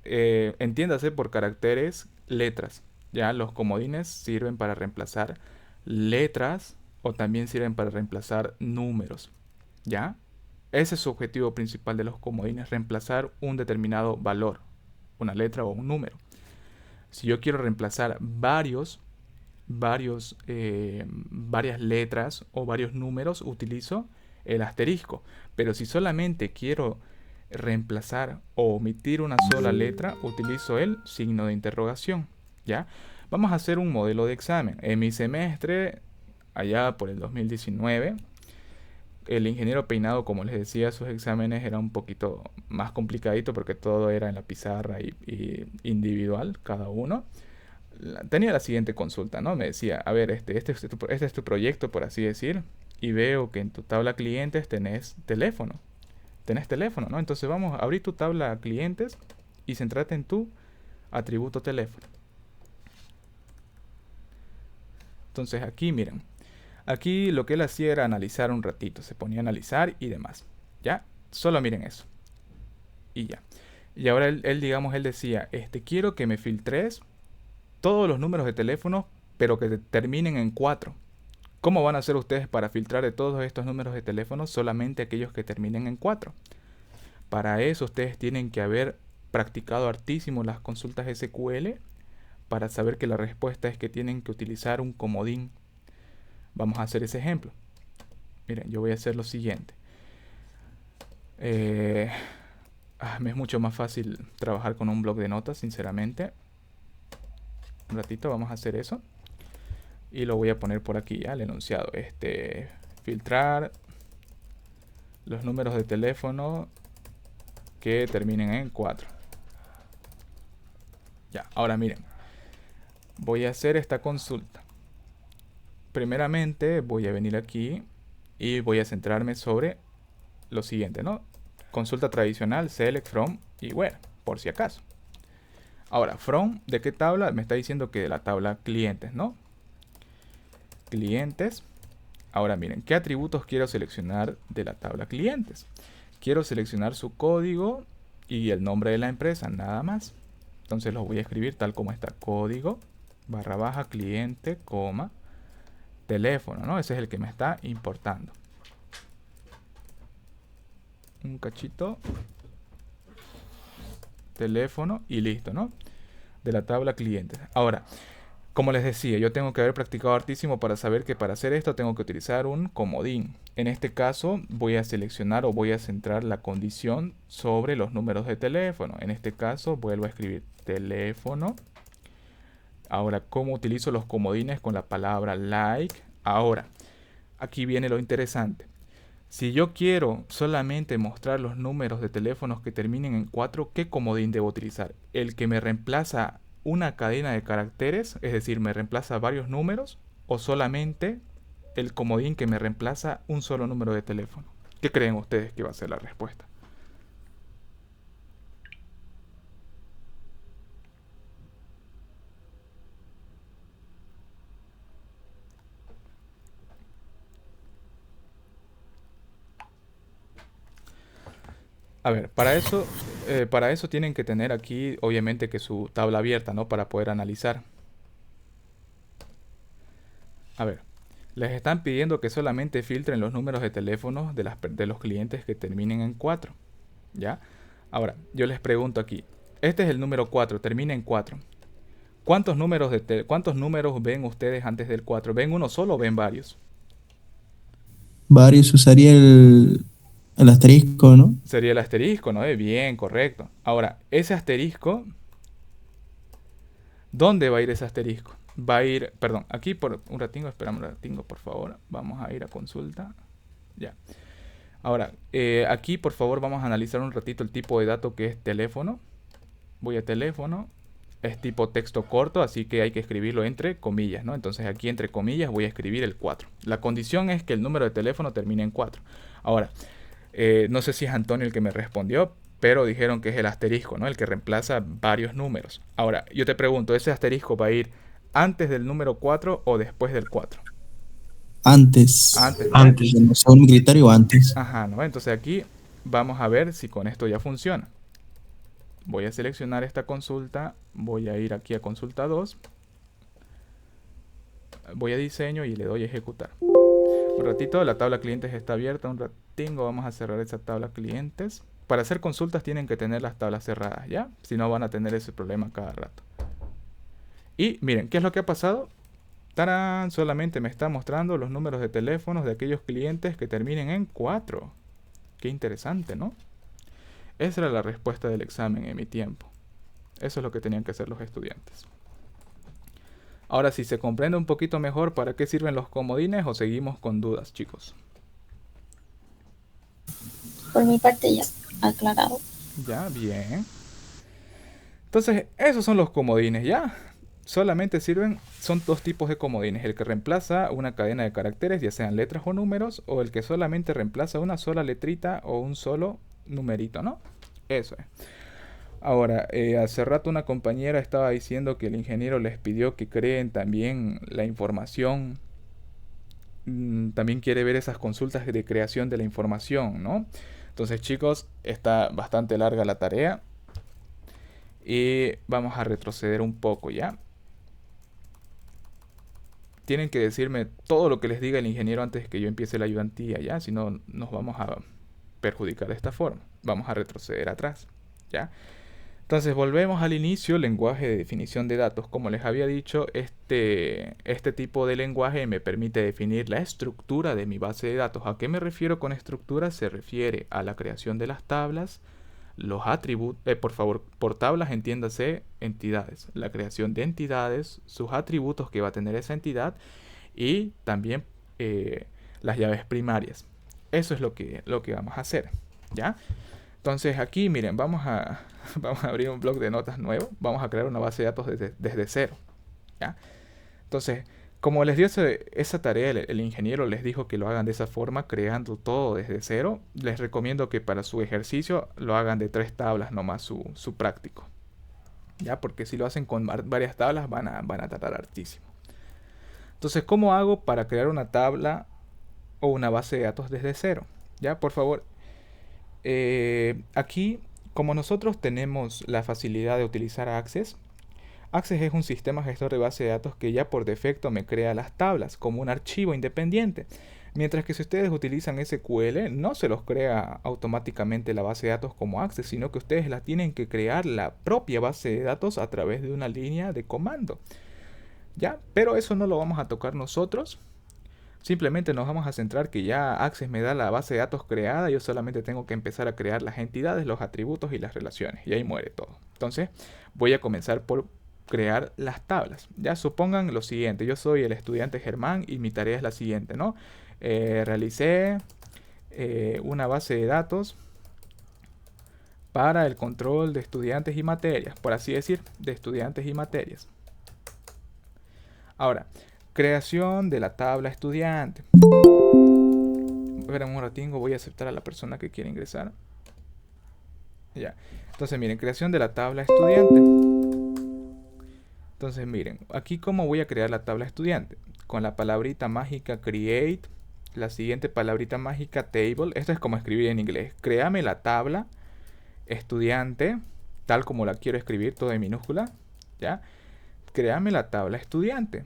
Entiéndase por caracteres letras. Ya, los comodines sirven para reemplazar letras o también sirven para reemplazar números. ¿Ya? Ese es su objetivo principal de los comodines, reemplazar un determinado valor, una letra o un número. Si yo quiero reemplazar varias letras o varios números, utilizo el asterisco. Pero si solamente quiero reemplazar o omitir una sola letra, utilizo el signo de interrogación. ¿Ya? Vamos a hacer un modelo de examen. En mi semestre, allá por el 2019, el ingeniero Peinado, como les decía, sus exámenes eran un poquito más complicadito porque todo era en la pizarra y individual, cada uno. Tenía la siguiente consulta, ¿no? Me decía, a ver, este es tu proyecto, por así decir, y veo que en tu tabla clientes tenés teléfono. Tenés teléfono, ¿no? Entonces vamos a abrir tu tabla clientes y centrate en tu atributo teléfono. Entonces aquí, miren, Aquí lo que él hacía era analizar un ratito, se ponía a analizar y demás. ¿Ya? Solo miren eso. Y ya. Y ahora digamos, él decía, quiero que me filtres todos los números de teléfono, pero que terminen en 4. ¿Cómo van a hacer ustedes para filtrar de todos estos números de teléfono solamente aquellos que terminen en 4? Para eso ustedes tienen que haber practicado hartísimo las consultas SQL para saber que la respuesta es que tienen que utilizar un comodín. Vamos a hacer ese ejemplo. Miren, yo voy a hacer lo siguiente. Me es mucho más fácil trabajar con un bloc de notas, sinceramente. Un ratito vamos a hacer eso. Y lo voy a poner por aquí ya, el enunciado. Filtrar los números de teléfono que terminen en 4. Ya, ahora miren. Voy a hacer esta consulta. Primeramente voy a venir aquí y voy a centrarme sobre lo siguiente, ¿no? Consulta tradicional, select from y where, por si acaso. Ahora, from, ¿de qué tabla? Me está diciendo que de la tabla clientes, ¿no? Clientes. Ahora miren, ¿qué atributos quiero seleccionar de la tabla clientes? Quiero seleccionar su código y el nombre de la empresa, nada más. Entonces los voy a escribir tal como está, código / cliente, teléfono, ¿no? Ese es el que me está importando. Un cachito. Teléfono y listo, ¿no? De la tabla clientes. Ahora, como les decía, yo tengo que haber practicado hartísimo para saber que para hacer esto tengo que utilizar un comodín. En este caso voy a seleccionar o voy a centrar la condición sobre los números de teléfono. En este caso vuelvo a escribir teléfono. Ahora, ¿cómo utilizo los comodines? Con la palabra like. Ahora, aquí viene lo interesante. Si yo quiero solamente mostrar los números de teléfonos que terminen en 4, ¿qué comodín debo utilizar? ¿El que me reemplaza una cadena de caracteres, es decir, me reemplaza varios números, o solamente el comodín que me reemplaza un solo número de teléfono? ¿Qué creen ustedes que va a ser la respuesta? A ver, para eso tienen que tener aquí, obviamente, que su tabla abierta, ¿no? Para poder analizar. A ver, les están pidiendo que solamente filtren los números de teléfonos de los clientes que terminen en 4. ¿Ya? Ahora, yo les pregunto aquí. Este es el número 4, termina en 4. ¿Cuántos números ven ustedes antes del 4? ¿Ven uno solo o ven varios? Varios usaría el asterisco, ¿no? Sería el asterisco, ¿no? Bien, correcto. Ahora, ese asterisco, ¿dónde va a ir ese asterisco? Va a ir, perdón, aquí por un ratingo, esperamos un ratingo, por favor. Vamos a ir a consulta. Ya. Ahora, aquí, por favor, vamos a analizar un ratito el tipo de dato que es teléfono. Voy a teléfono. Es tipo texto corto, así que hay que escribirlo entre comillas, ¿no? Entonces aquí entre comillas voy a escribir el 4. La condición es que el número de teléfono termine en 4. Ahora, no sé si es Antonio el que me respondió, pero dijeron que es el asterisco, ¿no? El que reemplaza varios números. Ahora, yo te pregunto, ¿ese asterisco va a ir antes del número 4 o después del 4? Antes. Antes. Según mi criterio, antes. Ajá, ¿no? Entonces aquí vamos a ver si con esto ya funciona. Voy a seleccionar esta consulta, voy a ir aquí a consulta 2, voy a diseño y le doy a ejecutar. Un ratito, la tabla clientes está abierta, un ratingo vamos a cerrar esa tabla clientes. Para hacer consultas tienen que tener las tablas cerradas, ¿ya? Si no van a tener ese problema cada rato. Y miren, ¿qué es lo que ha pasado? ¡Tarán! Solamente me está mostrando los números de teléfonos de aquellos clientes que terminen en 4. Qué interesante, ¿no? Esa era la respuesta del examen en mi tiempo. Eso es lo que tenían que hacer los estudiantes. Ahora, si se comprende un poquito mejor para qué sirven los comodines, o seguimos con dudas, chicos. Por mi parte ya aclarado. Ya, bien. Entonces, esos son los comodines, ¿ya? Solamente son dos tipos de comodines. El que reemplaza una cadena de caracteres, ya sean letras o números, o el que solamente reemplaza una sola letrita o un solo numerito, ¿no? Eso es. Ahora, hace rato una compañera estaba diciendo que el ingeniero les pidió que creen también la información también quiere ver esas consultas de creación de la información, ¿no? Entonces, chicos, está bastante larga la tarea y vamos a retroceder un poco, ¿ya? Tienen que decirme todo lo que les diga el ingeniero antes de que yo empiece la ayudantía, ¿ya? Si no, nos vamos a perjudicar de esta forma. Vamos a retroceder atrás, ¿ya? Entonces volvemos al inicio, lenguaje de definición de datos. Como les había dicho, este tipo de lenguaje me permite definir la estructura de mi base de datos. ¿A qué me refiero con estructura? Se refiere a la creación de las tablas, los atributos, por favor, por tablas entiéndase entidades, la creación de entidades, sus atributos que va a tener esa entidad y también las llaves primarias. Eso es lo que vamos a hacer, ¿ya? Entonces aquí, miren, vamos a abrir un bloc de notas nuevo. Vamos a crear una base de datos desde cero, ¿ya? Entonces, como les dio esa tarea, el ingeniero les dijo que lo hagan de esa forma, creando todo desde cero. Les recomiendo que para su ejercicio lo hagan de 3 tablas nomás su práctico, ¿ya? Porque si lo hacen con varias tablas van a tardar hartísimo. Entonces, ¿cómo hago para crear una tabla o una base de datos desde cero? ¿Ya? Por favor. Aquí, como nosotros tenemos la facilidad de utilizar Access, Access es un sistema gestor de base de datos que ya por defecto me crea las tablas como un archivo independiente. Mientras que si ustedes utilizan SQL, no se los crea automáticamente la base de datos como Access, sino que ustedes la tienen que crear la propia base de datos a través de una línea de comando, ¿ya? Pero eso no lo vamos a tocar nosotros. Simplemente nos vamos a centrar que ya Access me da la base de datos creada. Yo solamente tengo que empezar a crear las entidades, los atributos y las relaciones. Y ahí muere todo. Entonces voy a comenzar por crear las tablas. Ya supongan lo siguiente. Yo soy el estudiante Germán y mi tarea es la siguiente, ¿no? Realicé una base de datos para el control de estudiantes y materias. Por así decir, de estudiantes y materias. Ahora, creación de la tabla estudiante. Esperen un ratingo, voy a aceptar a la persona que quiere ingresar. Ya. Entonces miren, creación de la tabla estudiante. Entonces miren, aquí cómo voy a crear la tabla estudiante. Con la palabrita mágica create, la siguiente palabrita mágica table. Esto es como escribir en inglés. Créame la tabla estudiante, tal como la quiero escribir, todo en minúscula. ¿Ya? Créame la tabla estudiante.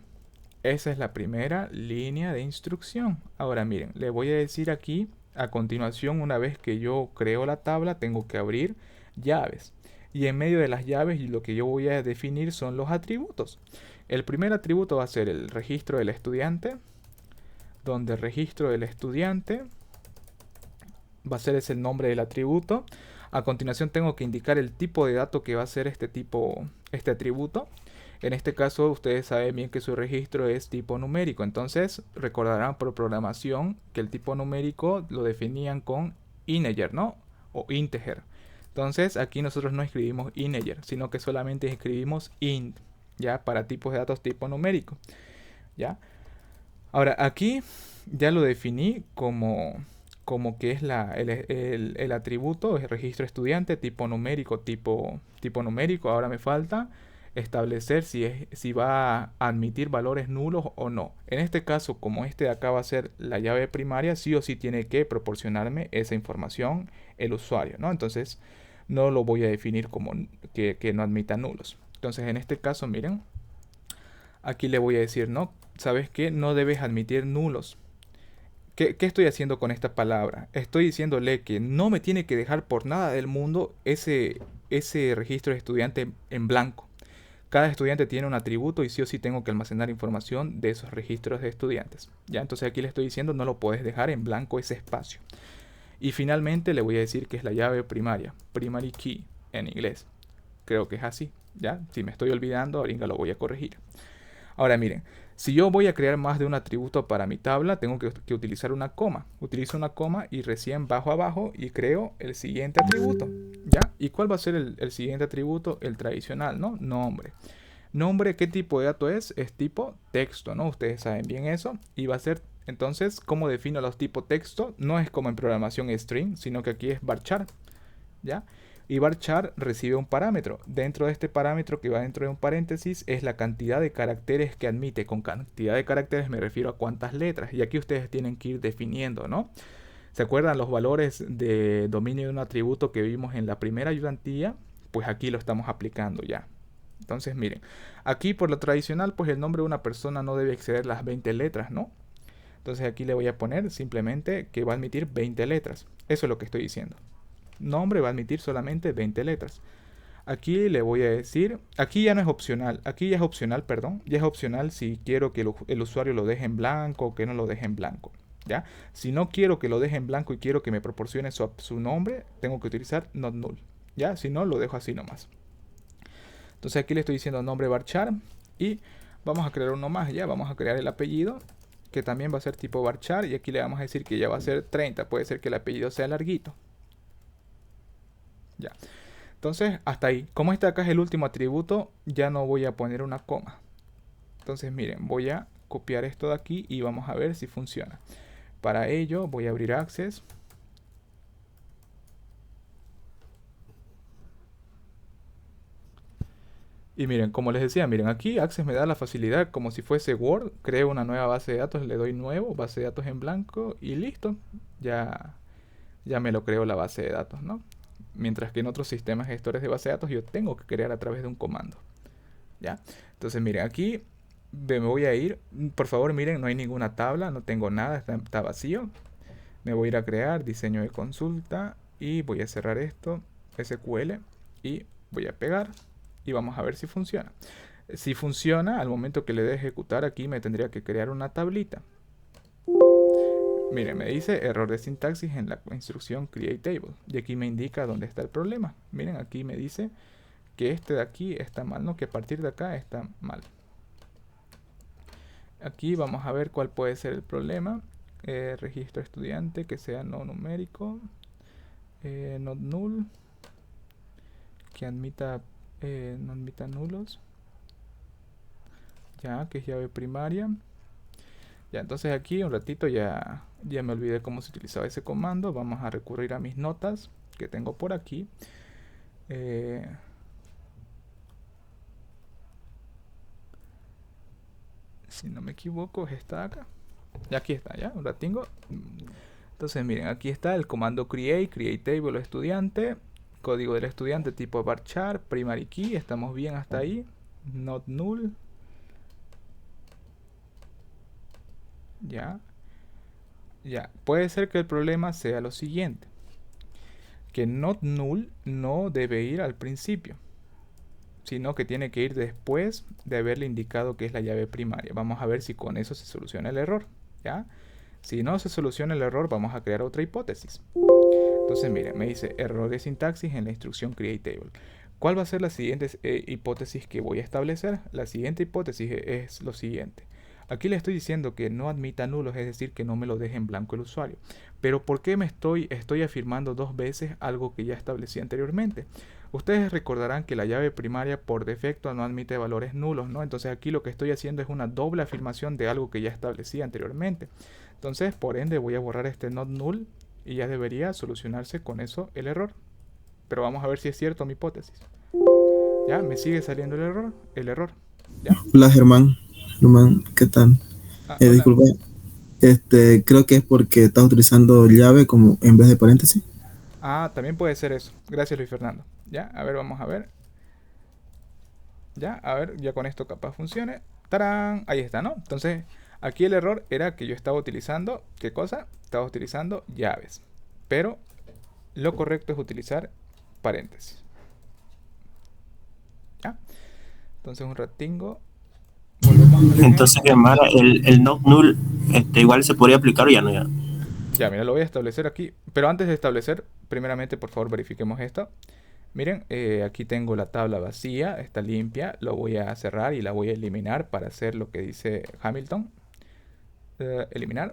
Esa es la primera línea de instrucción. Ahora miren, le voy a decir aquí, a continuación, una vez que yo creo la tabla, tengo que abrir llaves. Y en medio de las llaves lo que yo voy a definir son los atributos. El primer atributo va a ser el registro del estudiante, donde el registro del estudiante va a ser ese el nombre del atributo. A continuación tengo que indicar el tipo de dato que va a ser este atributo. En este caso, ustedes saben bien que su registro es tipo numérico. Entonces, recordarán por programación que el tipo numérico lo definían con integer, ¿no? O integer. Entonces, aquí nosotros no escribimos integer, sino que solamente escribimos int, ¿ya? Para tipos de datos tipo numérico, ¿ya? Ahora, aquí ya lo definí como que es el atributo, es registro estudiante, tipo numérico, tipo numérico. Ahora me falta establecer si va a admitir valores nulos o no. En este caso, como este de acá va a ser la llave primaria, sí o sí tiene que proporcionarme esa información el usuario, ¿no? Entonces no lo voy a definir como que no admita nulos. Entonces en este caso, miren, aquí le voy a decir, no, ¿sabes qué? No debes admitir nulos. ¿Qué estoy haciendo con esta palabra? Estoy diciéndole que no me tiene que dejar por nada del mundo ese registro de estudiante en blanco. Cada estudiante tiene un atributo y sí o sí tengo que almacenar información de esos registros de estudiantes. ¿Ya? Entonces aquí le estoy diciendo no lo puedes dejar en blanco ese espacio. Y finalmente le voy a decir que es la llave primaria, primary key en inglés. Creo que es así. ¿Ya? Si me estoy olvidando, ahorita lo voy a corregir. Ahora miren, si yo voy a crear más de un atributo para mi tabla, tengo que utilizar una coma. Utilizo una coma y recién bajo abajo y creo el siguiente atributo. ¿Ya? ¿Y cuál va a ser el siguiente atributo? El tradicional, ¿no? Nombre. Nombre, ¿qué tipo de dato es? Es tipo texto, ¿no? Ustedes saben bien eso. Y va a ser, entonces, ¿cómo defino los tipos texto? No es como en programación string, sino que aquí es varchar. ¿Ya? Y varchar recibe un parámetro. Dentro de este parámetro que va dentro de un paréntesis es la cantidad de caracteres que admite. Con cantidad de caracteres me refiero a cuántas letras. Y aquí ustedes tienen que ir definiendo, ¿no? ¿Se acuerdan los valores de dominio de un atributo que vimos en la primera ayudantía? Pues aquí lo estamos aplicando ya. Entonces miren, aquí por lo tradicional pues el nombre de una persona no debe exceder las 20 letras, ¿no? Entonces aquí le voy a poner simplemente que va a admitir 20 letras. Eso es lo que estoy diciendo. Nombre va a admitir solamente 20 letras. Aquí le voy a decir, aquí ya no es opcional, aquí ya es opcional, perdón, ya es opcional si quiero que el usuario lo deje en blanco o que no lo deje en blanco, ¿ya? Si no quiero que lo deje en blanco y quiero que me proporcione su nombre, tengo que utilizar not null, ¿ya? Si no, lo dejo así nomás. Entonces aquí le estoy diciendo nombre varchar y vamos a crear uno más, ya, vamos a crear el apellido, que también va a ser tipo varchar y aquí le vamos a decir que ya va a ser 30, puede ser que el apellido sea larguito. Ya. Entonces, hasta ahí. Como este acá es el último atributo, ya no voy a poner una coma. Entonces, miren, voy a copiar esto de aquí y vamos a ver si funciona. Para ello, voy a abrir Access. Y miren, como les decía, miren, aquí Access me da la facilidad como si fuese Word. Creo una nueva base de datos, le doy nuevo, base de datos en blanco y listo. Ya me lo creo la base de datos, ¿no? Mientras que en otros sistemas gestores de base de datos yo tengo que crear a través de un comando. ¿Ya? Entonces miren, aquí me voy a ir. Por favor miren, no hay ninguna tabla, no tengo nada, está vacío. Me voy a ir a crear diseño de consulta y voy a cerrar esto, SQL, y voy a pegar y vamos a ver si funciona. Si funciona, al momento que le dé ejecutar aquí me tendría que crear una tablita. Miren, me dice error de sintaxis en la instrucción create table. Y aquí me indica dónde está el problema. Miren, aquí me dice que este de aquí está mal, ¿no? Que a partir de acá está mal. Aquí vamos a ver cuál puede ser el problema. Registro estudiante que sea no numérico. Not null. Que admita, no admita nulos. Ya, que es llave primaria. Ya, entonces aquí un ratito ya me olvidé cómo se utilizaba ese comando. Vamos a recurrir a mis notas que tengo por aquí. Si no me equivoco, está acá. Y aquí está, ya, un ratito. Entonces miren, aquí está el comando create table estudiante, código del estudiante tipo varchar, primary key. Estamos bien hasta ahí. Not null. Ya. Puede ser que el problema sea lo siguiente. Que not null no debe ir al principio, sino que tiene que ir después de haberle indicado que es la llave primaria. Vamos a ver si con eso se soluciona el error, ¿ya? Si no se soluciona el error, vamos a crear otra hipótesis. Entonces, miren, me dice error de sintaxis en la instrucción create table. ¿Cuál va a ser la siguiente hipótesis que voy a establecer? La siguiente hipótesis es lo siguiente. Aquí le estoy diciendo que no admita nulos, es decir, que no me lo deje en blanco el usuario. Pero ¿por qué estoy afirmando dos veces algo que ya establecí anteriormente? Ustedes recordarán que la llave primaria por defecto no admite valores nulos, ¿no? Entonces aquí lo que estoy haciendo es una doble afirmación de algo que ya establecí anteriormente. Entonces, por ende, voy a borrar este not null y ya debería solucionarse con eso el error. Pero vamos a ver si es cierto mi hipótesis. Ya, me sigue saliendo el error. ¿Ya? Hola Germán. Germán, ¿qué tal? Hola. Disculpa, creo que es porque estás utilizando llave como en vez de paréntesis. También puede ser eso. Gracias, Luis Fernando. Ya, a ver, vamos a ver. Ya, a ver, ya con esto capaz funcione. ¡Tarán! Ahí está, ¿no? Entonces, aquí el error era que yo estaba utilizando, ¿qué cosa? Estaba utilizando llaves. Pero lo correcto es utilizar paréntesis. ¿Ya? Entonces, un ratingo. Entonces, Germán, el not null igual se podría aplicar o ya no. Ya, mira, lo voy a establecer aquí. Pero antes de establecer, primeramente, por favor, verifiquemos esto. Miren, aquí tengo la tabla vacía, está limpia. Lo voy a cerrar y la voy a eliminar para hacer lo que dice Hamilton. Eliminar.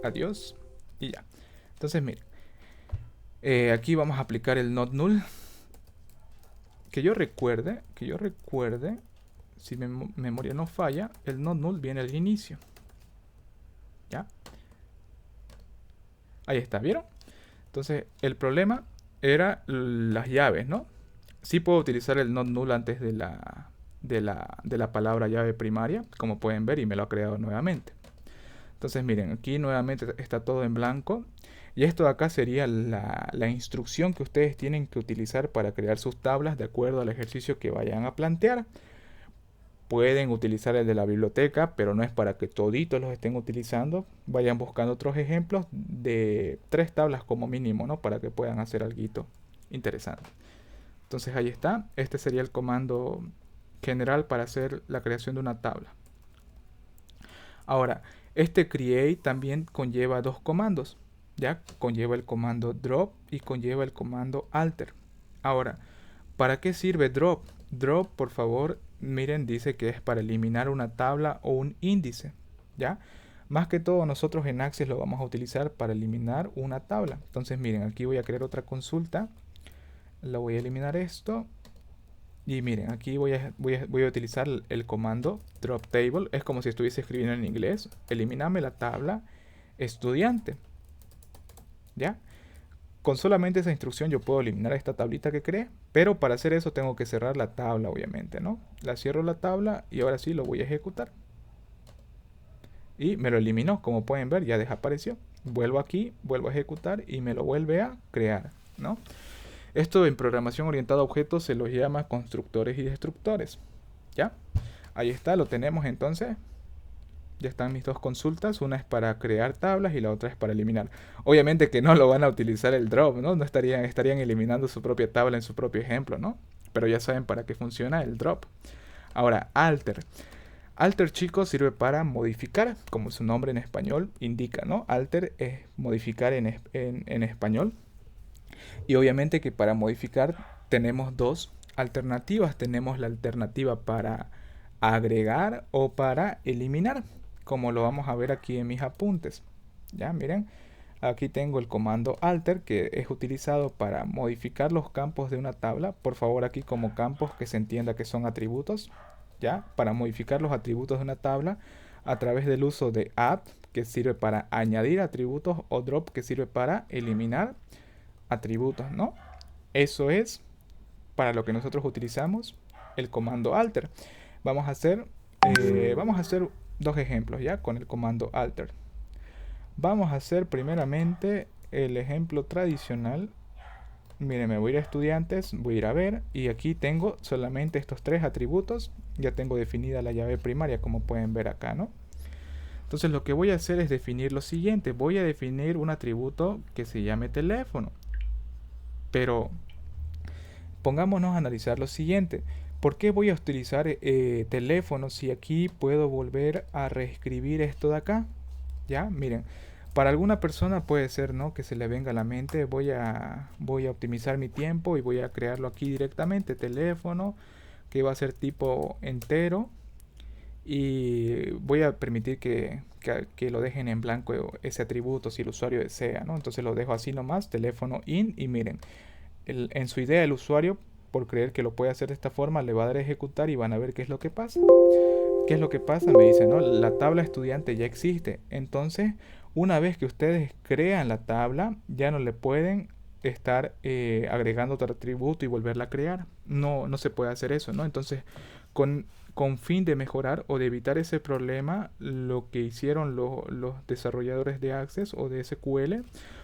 Adiós. Y ya. Entonces, miren. Aquí vamos a aplicar el not null. Que yo recuerde, si mi memoria no falla, el not null viene al inicio. ¿Ya? Ahí está, ¿vieron? Entonces, el problema era las llaves, ¿no? Sí puedo utilizar el not null antes de la palabra llave primaria, como pueden ver, y me lo ha creado nuevamente. Entonces miren, aquí nuevamente está todo en blanco. Y esto de acá sería la instrucción que ustedes tienen que utilizar para crear sus tablas de acuerdo al ejercicio que vayan a plantear. Pueden utilizar el de la biblioteca, pero no es para que toditos los estén utilizando. Vayan buscando otros ejemplos de 3 tablas como mínimo, ¿no? Para que puedan hacer algo interesante. Entonces ahí está. Este sería el comando general para hacer la creación de una tabla. Ahora, este create también conlleva 2 comandos. Ya conlleva el comando drop y conlleva el comando alter. Ahora, ¿para qué sirve drop? Drop, por favor, miren, dice que es para eliminar una tabla o un índice, ¿ya? Más que todo nosotros en Access lo vamos a utilizar para eliminar una tabla. Entonces miren, aquí voy a crear otra consulta. La voy a eliminar esto. Y miren, aquí voy a utilizar el comando drop table. Es como si estuviese escribiendo en inglés. Elimíname la tabla estudiante. ¿Ya? Con solamente esa instrucción yo puedo eliminar esta tablita que creé, pero para hacer eso tengo que cerrar la tabla, obviamente, ¿no? La cierro la tabla y ahora sí lo voy a ejecutar. Y me lo eliminó, como pueden ver, ya desapareció. Vuelvo aquí, vuelvo a ejecutar y me lo vuelve a crear, ¿no? Esto en programación orientada a objetos se los llama constructores y destructores, ¿ya? Ahí está, lo tenemos entonces. Ya están mis 2 consultas, una es para crear tablas y la otra es para eliminar. Obviamente que no lo van a utilizar el drop, ¿no? No estarían eliminando su propia tabla en su propio ejemplo, ¿no? Pero ya saben para qué funciona el drop. Ahora, alter. Alter, chicos, sirve para modificar, como su nombre en español indica, ¿no? Alter es modificar en español. Y obviamente que para modificar tenemos 2 alternativas. Tenemos la alternativa para agregar o para eliminar, como lo vamos a ver aquí en mis apuntes. Ya miren, aquí tengo el comando alter que es utilizado para modificar los campos de una tabla. Por favor, aquí como campos que se entienda que son atributos, ya, para modificar los atributos de una tabla a través del uso de add, que sirve para añadir atributos, o drop, que sirve para eliminar atributos, ¿no? Eso es para lo que nosotros utilizamos el comando alter. Vamos a hacer 2 ejemplos ya con el comando alter. Vamos a hacer primeramente el ejemplo tradicional. Miren, me voy a ir a estudiantes, voy a ir a ver y aquí tengo solamente estos 3 atributos. Ya tengo definida la llave primaria, como pueden ver acá, ¿no? Entonces lo que voy a hacer es definir lo siguiente. Voy a definir un atributo que se llame teléfono. Pero pongámonos a analizar lo siguiente. ¿Por qué voy a utilizar teléfono si aquí puedo volver a reescribir esto de acá? Ya, miren, para alguna persona puede ser, ¿no?, que se le venga a la mente, voy a optimizar mi tiempo y voy a crearlo aquí directamente, teléfono, que va a ser tipo entero, y voy a permitir que lo dejen en blanco ese atributo si el usuario desea, ¿no? Entonces lo dejo así nomás, teléfono in, y miren, en su idea el usuario, por creer que lo puede hacer de esta forma, le va a dar a ejecutar y van a ver qué es lo que pasa. ¿Qué es lo que pasa? Me dice, ¿no? La tabla estudiante ya existe. Entonces, una vez que ustedes crean la tabla, ya no le pueden estar agregando otro atributo y volverla a crear. No se puede hacer eso, ¿no? Entonces, con fin de mejorar o de evitar ese problema, lo que hicieron los desarrolladores de Access o de SQL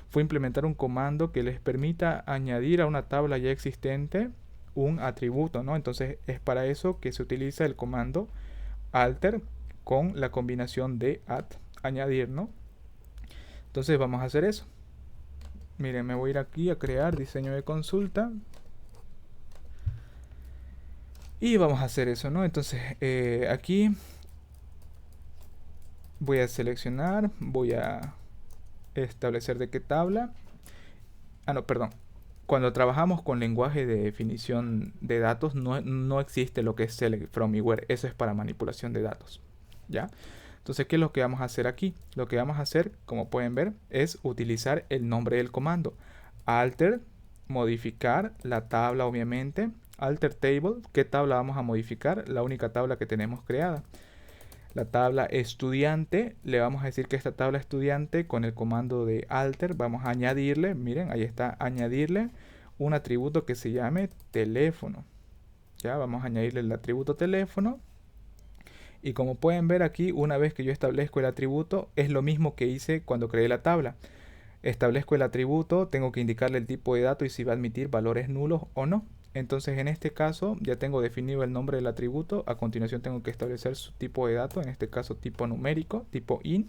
fue implementar un comando que les permita añadir a una tabla ya existente un atributo, ¿no? Entonces, es para eso que se utiliza el comando alter con la combinación de add, añadir, ¿no? Entonces vamos a hacer eso. Miren, me voy a ir aquí a crear diseño de consulta y vamos a hacer eso, ¿no? Entonces aquí voy a seleccionar, voy a establecer de qué tabla. No, perdón. Cuando trabajamos con lenguaje de definición de datos, no existe lo que es select from y where. Eso es para manipulación de datos, ¿ya? Entonces, ¿qué es lo que vamos a hacer aquí? Lo que vamos a hacer, como pueden ver, es utilizar el nombre del comando. Alter, modificar la tabla, obviamente. Alter table, ¿qué tabla vamos a modificar? La única tabla que tenemos creada. La tabla estudiante, le vamos a decir que esta tabla estudiante con el comando de alter vamos a añadirle, miren, ahí está, añadirle un atributo que se llame teléfono. Ya, vamos a añadirle el atributo teléfono. Y como pueden ver aquí, una vez que yo establezco el atributo, es lo mismo que hice cuando creé la tabla. Establezco el atributo, tengo que indicarle el tipo de dato y si va a admitir valores nulos o no. Entonces en este caso ya tengo definido el nombre del atributo. A continuación tengo que establecer su tipo de dato, en este caso tipo numérico, tipo int.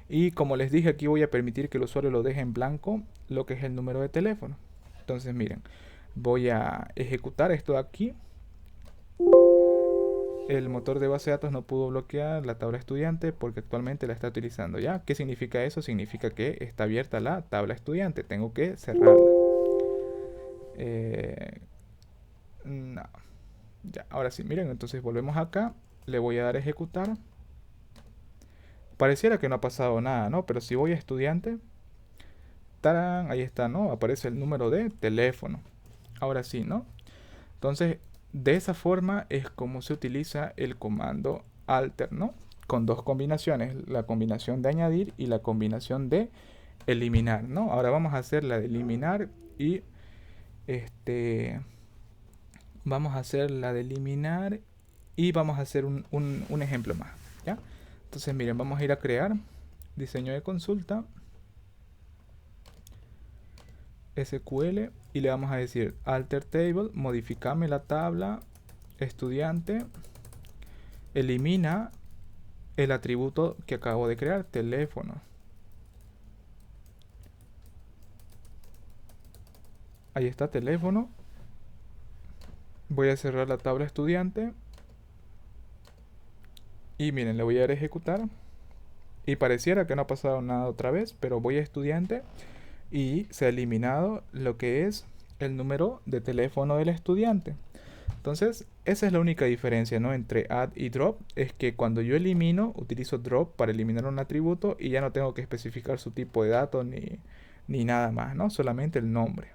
Y como les dije, aquí voy a permitir que el usuario lo deje en blanco lo que es el número de teléfono. Entonces miren, voy a ejecutar esto aquí. El motor de base de datos no pudo bloquear la tabla estudiante porque actualmente la está utilizando. ¿Ya? ¿Qué significa eso? Significa que está abierta la tabla estudiante. Tengo que cerrarla. No. Ya, ahora sí, miren, entonces volvemos acá. Le voy a dar a ejecutar. Pareciera que no ha pasado nada, ¿no? Pero si voy a estudiante, ¡tarán! Ahí está, ¿no? Aparece el número de teléfono. Ahora sí, ¿no? Entonces, de esa forma es como se utiliza el comando alter, ¿no? Con dos combinaciones, la combinación de añadir y la combinación de eliminar, ¿no? Ahora vamos a hacer la de eliminar y vamos a hacer la de eliminar y vamos a hacer un ejemplo más, ¿ya? Entonces miren, vamos a ir a crear diseño de consulta SQL y le vamos a decir alter table, modificame la tabla estudiante, elimina el atributo que acabo de crear, teléfono. Ahí está, teléfono. Voy a cerrar la tabla estudiante y miren, le voy a dar a ejecutar y pareciera que no ha pasado nada otra vez, pero voy a estudiante y se ha eliminado lo que es el número de teléfono del estudiante. Entonces esa es la única diferencia, ¿no? Entre add y drop, es que cuando yo elimino utilizo drop para eliminar un atributo y ya no tengo que especificar su tipo de datos ni nada más, ¿no? Solamente el nombre.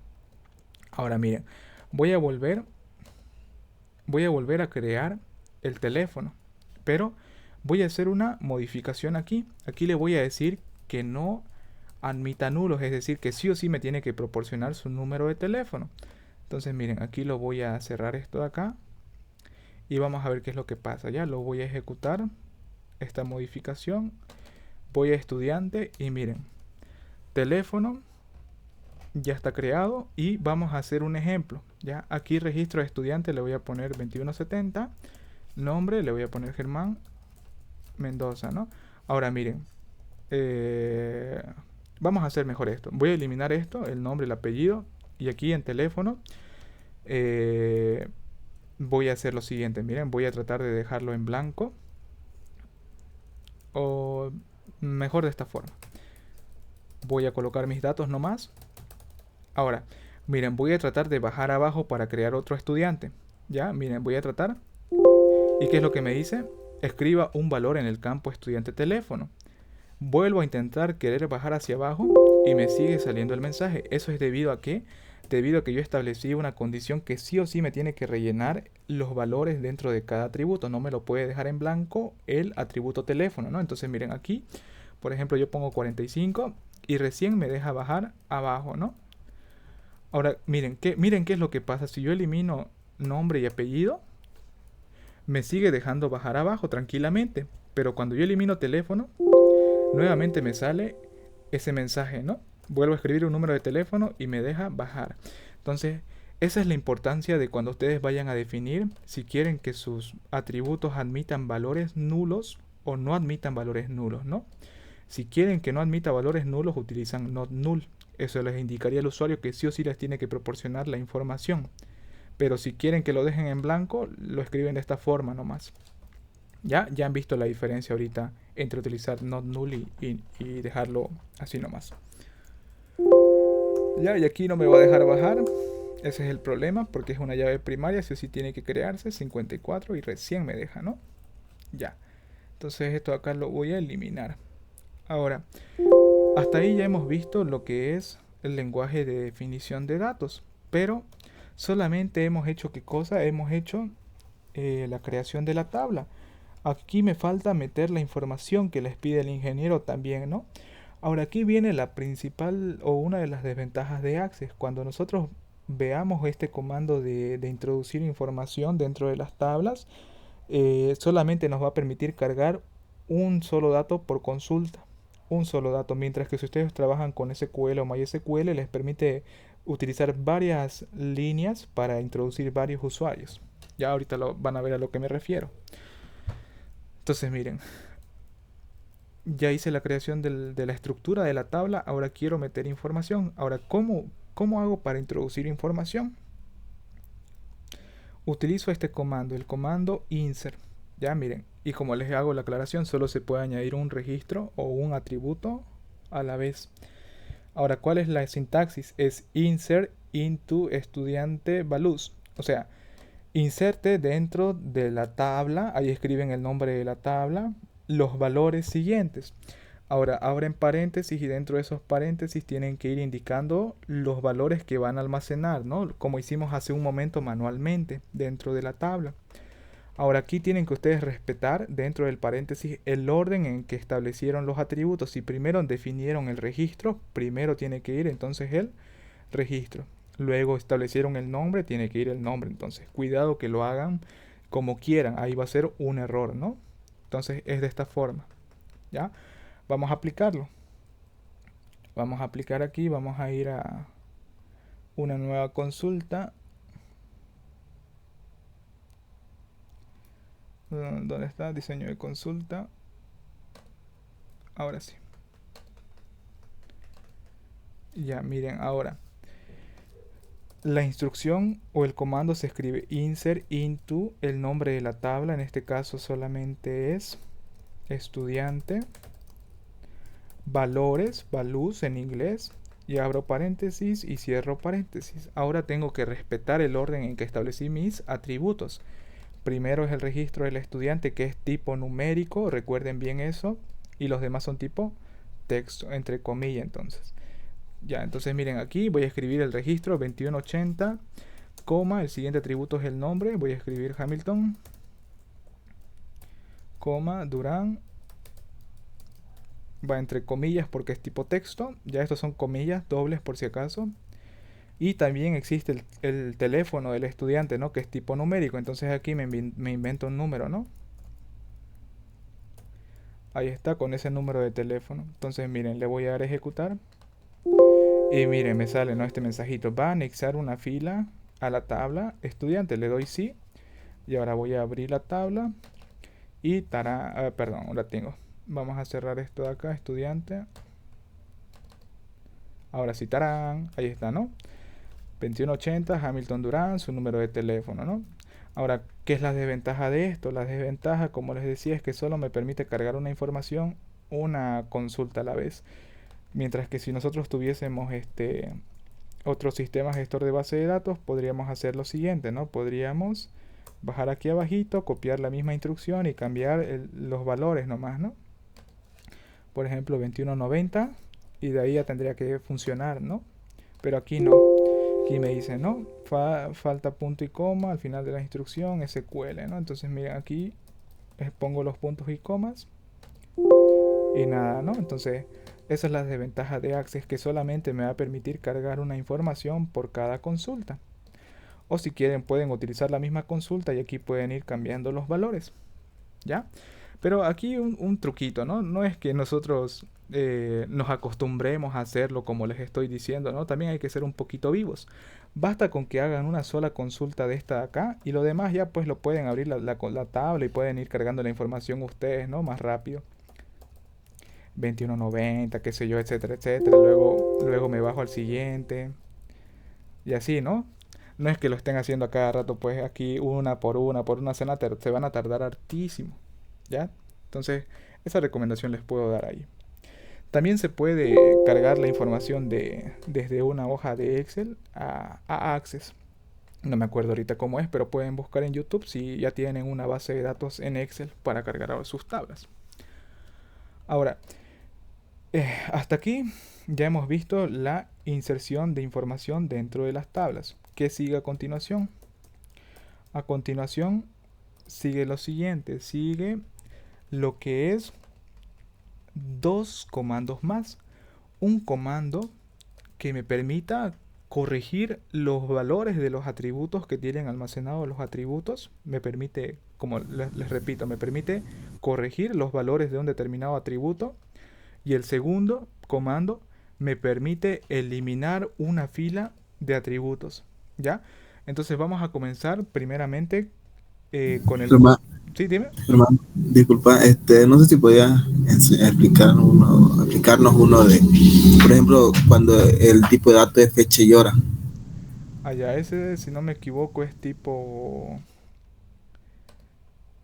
Ahora miren, voy a volver a crear el teléfono, pero voy a hacer una modificación aquí. Aquí le voy a decir que no admita nulos, es decir, que sí o sí me tiene que proporcionar su número de teléfono. Entonces miren, aquí lo voy a cerrar esto de acá y vamos a ver qué es lo que pasa. Ya lo voy a ejecutar, esta modificación, voy a estudiante y miren, teléfono ya está creado y vamos a hacer un ejemplo. Ya aquí registro de estudiante le voy a poner 2170, nombre le voy a poner Germán Mendoza, ¿no? Ahora miren, vamos a hacer mejor esto. Voy a eliminar esto, el nombre, el apellido. Y aquí en teléfono voy a hacer lo siguiente. Miren, voy a tratar de dejarlo en blanco. O mejor de esta forma. Voy a colocar mis datos nomás. Ahora, miren, voy a tratar de bajar abajo para crear otro estudiante. Ya, miren, voy a tratar. ¿Y qué es lo que me dice? Escriba un valor en el campo estudiante teléfono. Vuelvo a intentar querer bajar hacia abajo y me sigue saliendo el mensaje. Eso es debido a que yo establecí una condición que sí o sí me tiene que rellenar los valores dentro de cada atributo. No me lo puede dejar en blanco el atributo teléfono, ¿no? Entonces miren aquí, por ejemplo, yo pongo 45 y recién me deja bajar abajo, ¿no? Ahora miren qué es lo que pasa. Si yo elimino nombre y apellido, me sigue dejando bajar abajo tranquilamente. Pero cuando yo elimino teléfono, nuevamente me sale ese mensaje, ¿no? Vuelvo a escribir un número de teléfono y me deja bajar. Entonces, esa es la importancia de cuando ustedes vayan a definir si quieren que sus atributos admitan valores nulos o no admitan valores nulos, ¿no? Si quieren que no admita valores nulos, utilizan not null. Eso les indicaría al usuario que sí o sí les tiene que proporcionar la información. Pero si quieren que lo dejen en blanco, lo escriben de esta forma nomás. Ya han visto la diferencia ahorita entre utilizar not null y dejarlo así nomás. Ya, y aquí no me va a dejar bajar. Ese es el problema, porque es una llave primaria, sí o sí tiene que crearse 54 y recién me deja, ¿no? Ya. Entonces esto acá lo voy a eliminar. Ahora, hasta ahí ya hemos visto lo que es el lenguaje de definición de datos. Pero solamente hemos hecho ¿qué cosa? Hemos hecho la creación de la tabla. Aquí me falta meter la información que les pide el ingeniero también, ¿no? Ahora aquí viene la principal o una de las desventajas de Access. Cuando nosotros veamos este comando de introducir información dentro de las tablas. Solamente nos va a permitir cargar un solo dato por consulta, un solo dato, mientras que si ustedes trabajan con SQL o MySQL les permite utilizar varias líneas para introducir varios usuarios. Ya ahorita van a ver a lo que me refiero. Entonces miren, ya hice la creación de la estructura de la tabla, ahora quiero meter información. Ahora, ¿cómo hago para introducir información? Utilizo este comando, el comando insert. Ya miren, y como les hago la aclaración, solo se puede añadir un registro o un atributo a la vez. Ahora, ¿cuál es la sintaxis? Es insert into estudiante values. O sea, inserte dentro de la tabla, ahí escriben el nombre de la tabla, los valores siguientes. Ahora abren paréntesis y dentro de esos paréntesis tienen que ir indicando los valores que van a almacenar, ¿no? Como hicimos hace un momento manualmente dentro de la tabla. Ahora aquí tienen que ustedes respetar dentro del paréntesis el orden en que establecieron los atributos. Si primero definieron el registro, primero tiene que ir entonces el registro. Luego establecieron el nombre, tiene que ir el nombre. Entonces cuidado que lo hagan como quieran, ahí va a ser un error, ¿no? Entonces es de esta forma, ¿ya? Vamos a aplicarlo. Vamos a aplicar aquí, vamos a ir a una nueva consulta. ¿Dónde está? Diseño de consulta. Ahora sí. Ya, miren, ahora. La instrucción o el comando se escribe insert into el nombre de la tabla. En este caso solamente es estudiante. Valores, values en inglés. Y abro paréntesis y cierro paréntesis. Ahora tengo que respetar el orden en que establecí mis atributos. Primero es el registro del estudiante, que es tipo numérico, recuerden bien eso, y los demás son tipo texto, entre comillas. Entonces ya, entonces miren, aquí voy a escribir el registro 2180, coma, el siguiente atributo es el nombre, voy a escribir Hamilton, coma, Durán, va entre comillas porque es tipo texto, ya estos son comillas dobles por si acaso. Y también existe el teléfono del estudiante, ¿no? Que es tipo numérico. Entonces aquí me invento un número, ¿no? Ahí está, con ese número de teléfono. Entonces miren, le voy a dar a ejecutar. Y miren, me sale, ¿no? Este mensajito. Va a anexar una fila a la tabla estudiante. Le doy sí. Y ahora voy a abrir la tabla. Y perdón, la tengo. Vamos a cerrar esto de acá, estudiante. Ahora sí, tarán. Ahí está, ¿no? 2180, Hamilton Durán, su número de teléfono, ¿no? Ahora, ¿qué es la desventaja de esto? La desventaja, como les decía, es que solo me permite cargar una información, una consulta a la vez. Mientras que si nosotros tuviésemos otro sistema gestor de base de datos, podríamos hacer lo siguiente, ¿no? Podríamos bajar aquí abajito, copiar la misma instrucción y cambiar los valores nomás, ¿no? Por ejemplo, 2190 y de ahí ya tendría que funcionar, ¿no? Pero aquí no. Aquí me dice, ¿no? Falta punto y coma al final de la instrucción SQL, ¿no? Entonces miren, aquí pongo los puntos y comas y nada, ¿no? Entonces esa es la desventaja de Access, que solamente me va a permitir cargar una información por cada consulta. O si quieren pueden utilizar la misma consulta y aquí pueden ir cambiando los valores, ¿ya? Pero aquí un truquito, ¿no? No es que nosotros nos acostumbremos a hacerlo como les estoy diciendo, ¿no? También hay que ser un poquito vivos. Basta con que hagan una sola consulta de esta de acá y lo demás ya pues lo pueden abrir la tabla y pueden ir cargando la información ustedes, ¿no? Más rápido. 2190, qué sé yo, etcétera, etcétera. Luego me bajo al siguiente. Y así, ¿no? No es que lo estén haciendo a cada rato, pues aquí una por una, se van a tardar hartísimo, ¿ya? Entonces, esa recomendación les puedo dar ahí. También se puede cargar la información desde una hoja de Excel a Access. No me acuerdo ahorita cómo es, pero pueden buscar en YouTube si ya tienen una base de datos en Excel para cargar sus tablas. Ahora, hasta aquí ya hemos visto la inserción de información dentro de las tablas. ¿Qué sigue a continuación? A continuación sigue lo siguiente, sigue lo que es dos comandos más. Un comando que me permita corregir los valores de los atributos que tienen almacenados los atributos. Me permite, como les repito, me permite corregir los valores de un determinado atributo. Y el segundo comando me permite eliminar una fila de atributos. ¿Ya? Entonces vamos a comenzar primeramente con el... Hermano, Sí, dime. hermano, disculpa, no sé si podías explicarnos uno de, por ejemplo, cuando el tipo de dato es fecha y hora. Allá, ese, si no me equivoco, es tipo...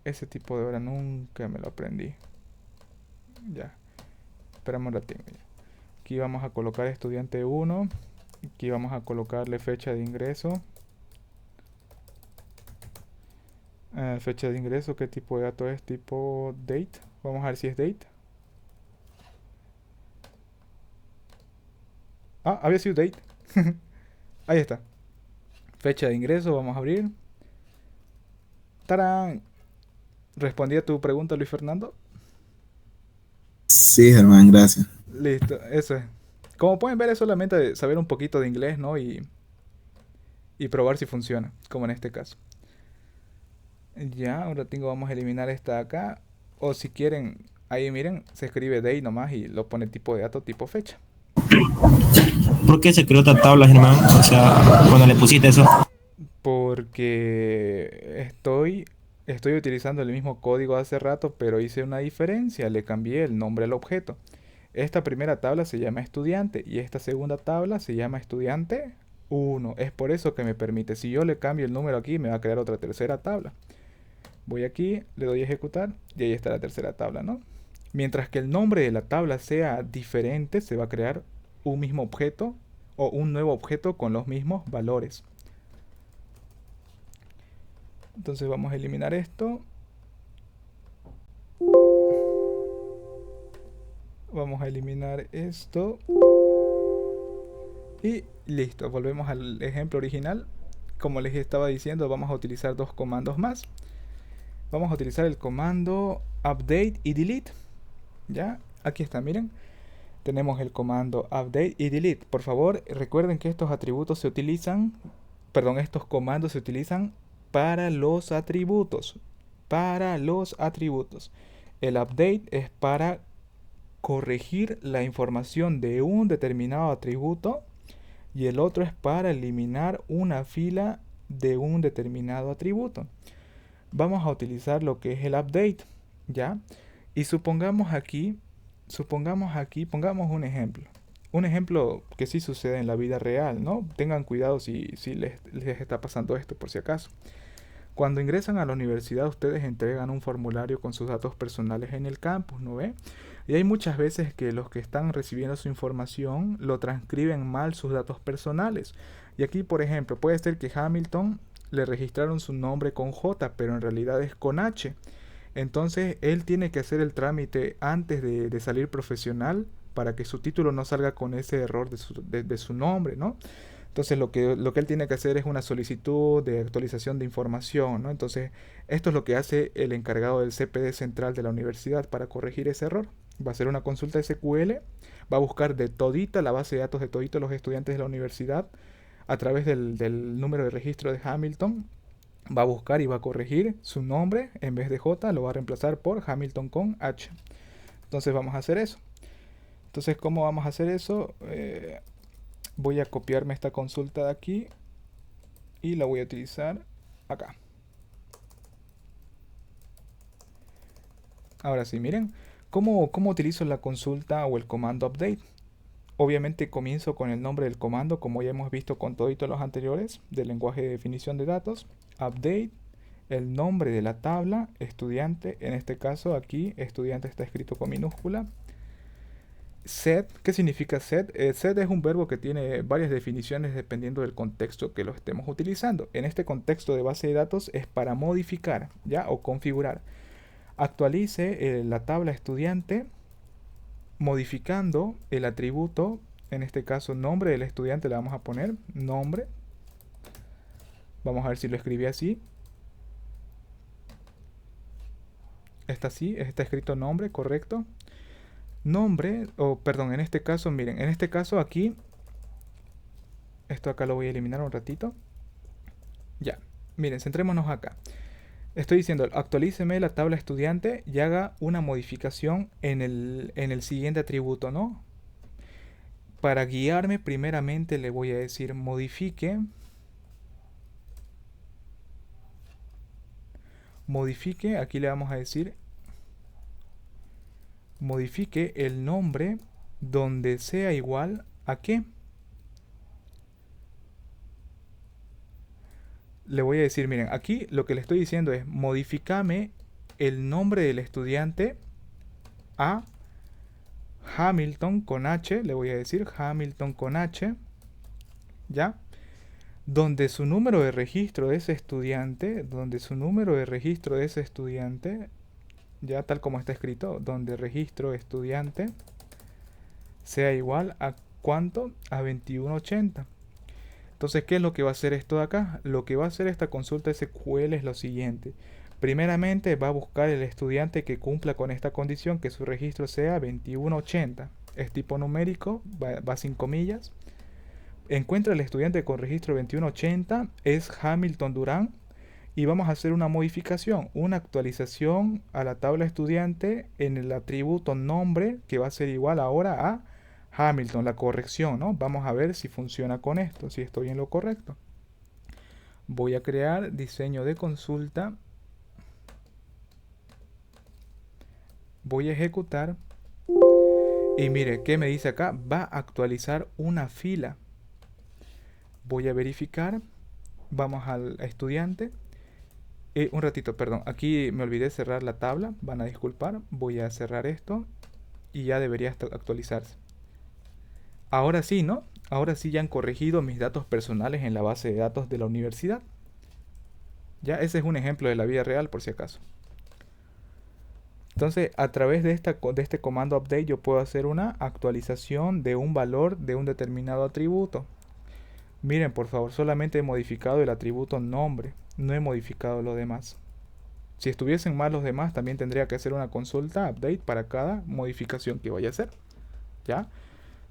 Ese tipo de hora nunca me lo aprendí. Ya, esperamos un ratito. Aquí vamos a colocar estudiante 1. Aquí vamos a colocarle fecha de ingreso. Fecha de ingreso, ¿qué tipo de dato es? Tipo date. Vamos a ver si es date. Ah, había sido date. Ahí está. Fecha de ingreso, vamos a abrir. ¡Tarán! ¿Respondí a tu pregunta, Luis Fernando? Sí, Germán, gracias. Listo, eso es. Como pueden ver, es solamente saber un poquito de inglés, ¿no? Y probar si funciona, como en este caso. Ya, un ratito vamos a eliminar esta acá. O si quieren, ahí miren, se escribe day nomás y lo pone tipo de dato, tipo fecha. ¿Por qué se creó otra tabla, Germán? O sea, cuando le pusiste eso. Porque estoy utilizando el mismo código hace rato, pero hice una diferencia, le cambié el nombre al objeto. Esta primera tabla se llama estudiante y esta segunda tabla se llama estudiante 1. Es por eso que me permite, si yo le cambio el número aquí, me va a crear otra tercera tabla. Voy aquí, le doy a ejecutar y ahí está la tercera tabla, ¿no? Mientras que el nombre de la tabla sea diferente, se va a crear un mismo objeto o un nuevo objeto con los mismos valores. Entonces vamos a eliminar esto. Vamos a eliminar esto. Y listo, volvemos al ejemplo original. Como les estaba diciendo, vamos a utilizar dos comandos más. Vamos a utilizar el comando update y delete. Ya, aquí está, miren. Tenemos el comando update y delete. Por favor, recuerden que estos atributos se utilizan, perdón, estos comandos se utilizan para los atributos. Para los atributos. El update es para corregir la información de un determinado atributo y el otro es para eliminar una fila de un determinado atributo. Vamos a utilizar lo que es el update, ¿ya? Y supongamos aquí, pongamos un ejemplo. Un ejemplo que sí sucede en la vida real, ¿no? Tengan cuidado si les está pasando esto por si acaso. Cuando ingresan a la universidad, ustedes entregan un formulario con sus datos personales en el campus, ¿no ve? Y hay muchas veces que los que están recibiendo su información lo transcriben mal sus datos personales. Y aquí, por ejemplo, puede ser que Hamilton le registraron su nombre con J, pero en realidad es con H. Entonces, él tiene que hacer el trámite antes de salir profesional para que su título no salga con ese error de su nombre, ¿no? Entonces lo que él tiene que hacer es una solicitud de actualización de información, ¿no? Entonces esto es lo que hace el encargado del CPD central de la universidad para corregir ese error. Va a hacer una consulta SQL, va a buscar de todita la base de datos de toditos los estudiantes de la universidad a través del número de registro de Hamilton. Va a buscar y va a corregir su nombre, en vez de J lo va a reemplazar por Hamilton con H. Entonces vamos a hacer eso. Entonces, ¿cómo vamos a hacer eso? Voy a copiarme esta consulta de aquí y la voy a utilizar acá. Ahora sí, miren, ¿cómo utilizo la consulta o el comando update? Obviamente comienzo con el nombre del comando, como ya hemos visto con todos los anteriores, del lenguaje de definición de datos. Update, el nombre de la tabla, estudiante, en este caso aquí, estudiante está escrito con minúscula. Set, ¿qué significa set? Set es un verbo que tiene varias definiciones dependiendo del contexto que lo estemos utilizando. En este contexto de base de datos es para modificar, ¿ya? O configurar. Actualice la tabla estudiante modificando el atributo, en este caso nombre del estudiante le vamos a poner nombre. Vamos a ver si lo escribí así. Está así, está escrito nombre, correcto. Nombre, o perdón, en este caso, miren, en este caso aquí esto acá lo voy a eliminar un ratito. Ya, miren, centrémonos acá. Estoy diciendo, actualíceme la tabla estudiante y haga una modificación en el siguiente atributo, ¿no? Para guiarme, primeramente le voy a decir modifique aquí le vamos a decir modifique el nombre donde sea igual a qué. Le voy a decir, miren, aquí lo que le estoy diciendo es modificame el nombre del estudiante a Hamilton con H, le voy a decir Hamilton con H, ¿ya? Donde su número de registro de ese estudiante, ya tal como está escrito, donde registro estudiante sea igual a ¿cuánto? A 2180. Entonces, ¿qué es lo que va a hacer esto de acá? Lo que va a hacer esta consulta SQL es lo siguiente. Primeramente va a buscar el estudiante que cumpla con esta condición, que su registro sea 2180. Es tipo numérico, va sin comillas. Encuentra el estudiante con registro 2180, es Hamilton Durán. Y vamos a hacer una modificación, una actualización a la tabla estudiante en el atributo nombre, que va a ser igual ahora a Hamilton, la corrección, ¿no? Vamos a ver si funciona con esto, si estoy en lo correcto. Voy a crear diseño de consulta. Voy a ejecutar. Y mire, ¿qué me dice acá? Va a actualizar una fila. Voy a verificar. Vamos al estudiante. Un ratito, perdón. Aquí me olvidé cerrar la tabla. Van a disculpar. Voy a cerrar esto. Y ya debería actualizarse. Ahora sí, ¿no? Ahora sí ya han corregido mis datos personales en la base de datos de la universidad. Ya, ese es un ejemplo de la vida real, por si acaso. Entonces, a través de este comando update yo puedo hacer una actualización de un valor de un determinado atributo. Miren, por favor, solamente he modificado el atributo nombre, no he modificado lo demás. Si estuviesen mal los demás, también tendría que hacer una consulta update para cada modificación que vaya a hacer. ¿Ya?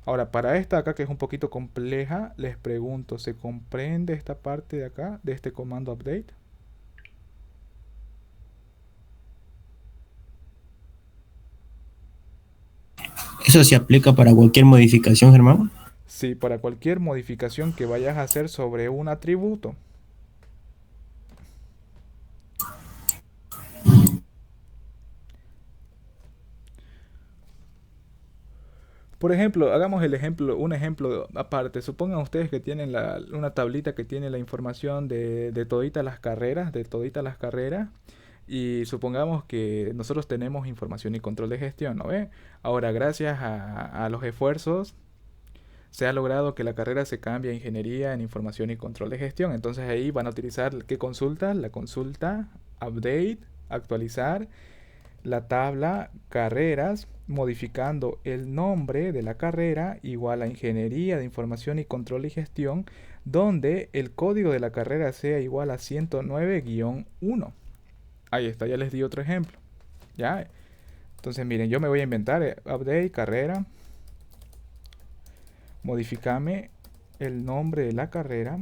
Ahora, para esta acá que es un poquito compleja, les pregunto, ¿se comprende esta parte de acá, de este comando update? ¿Eso se aplica para cualquier modificación, Germán? Sí, para cualquier modificación que vayas a hacer sobre un atributo. Por ejemplo, hagamos un ejemplo aparte. Supongan ustedes que tienen una tablita que tiene la información de toditas las carreras, y supongamos que nosotros tenemos información y control de gestión, ¿no ve? Ahora, gracias a los esfuerzos, se ha logrado que la carrera se cambie a ingeniería en información y control de gestión. Entonces ahí van a utilizar, ¿qué consulta? La consulta update, actualizar la tabla carreras, modificando el nombre de la carrera igual a ingeniería de información y control y gestión, donde el código de la carrera sea igual a 109-1. Ahí está, ya les di otro ejemplo. ¿Ya? Entonces miren, yo me voy a inventar update carrera, modificame el nombre de la carrera,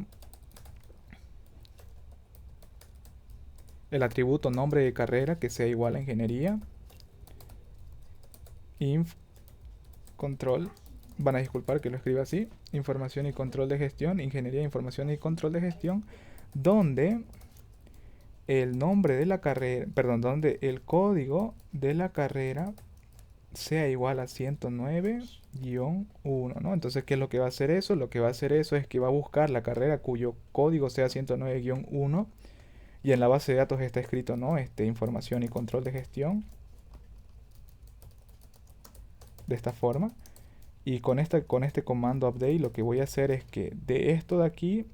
el atributo nombre de carrera que sea igual a ingeniería, inf control, van a disculpar que lo escriba así, información y control de gestión, ingeniería, información y control de gestión, donde el nombre de la carrera, perdón, donde el código de la carrera sea igual a 109-1, ¿no? Entonces, ¿qué es lo que va a hacer eso? Lo que va a hacer eso es que va a buscar la carrera cuyo código sea 109-1 y en la base de datos está escrito, ¿no? Información y control de gestión. De esta forma. Y con este comando update lo que voy a hacer es que de esto de aquí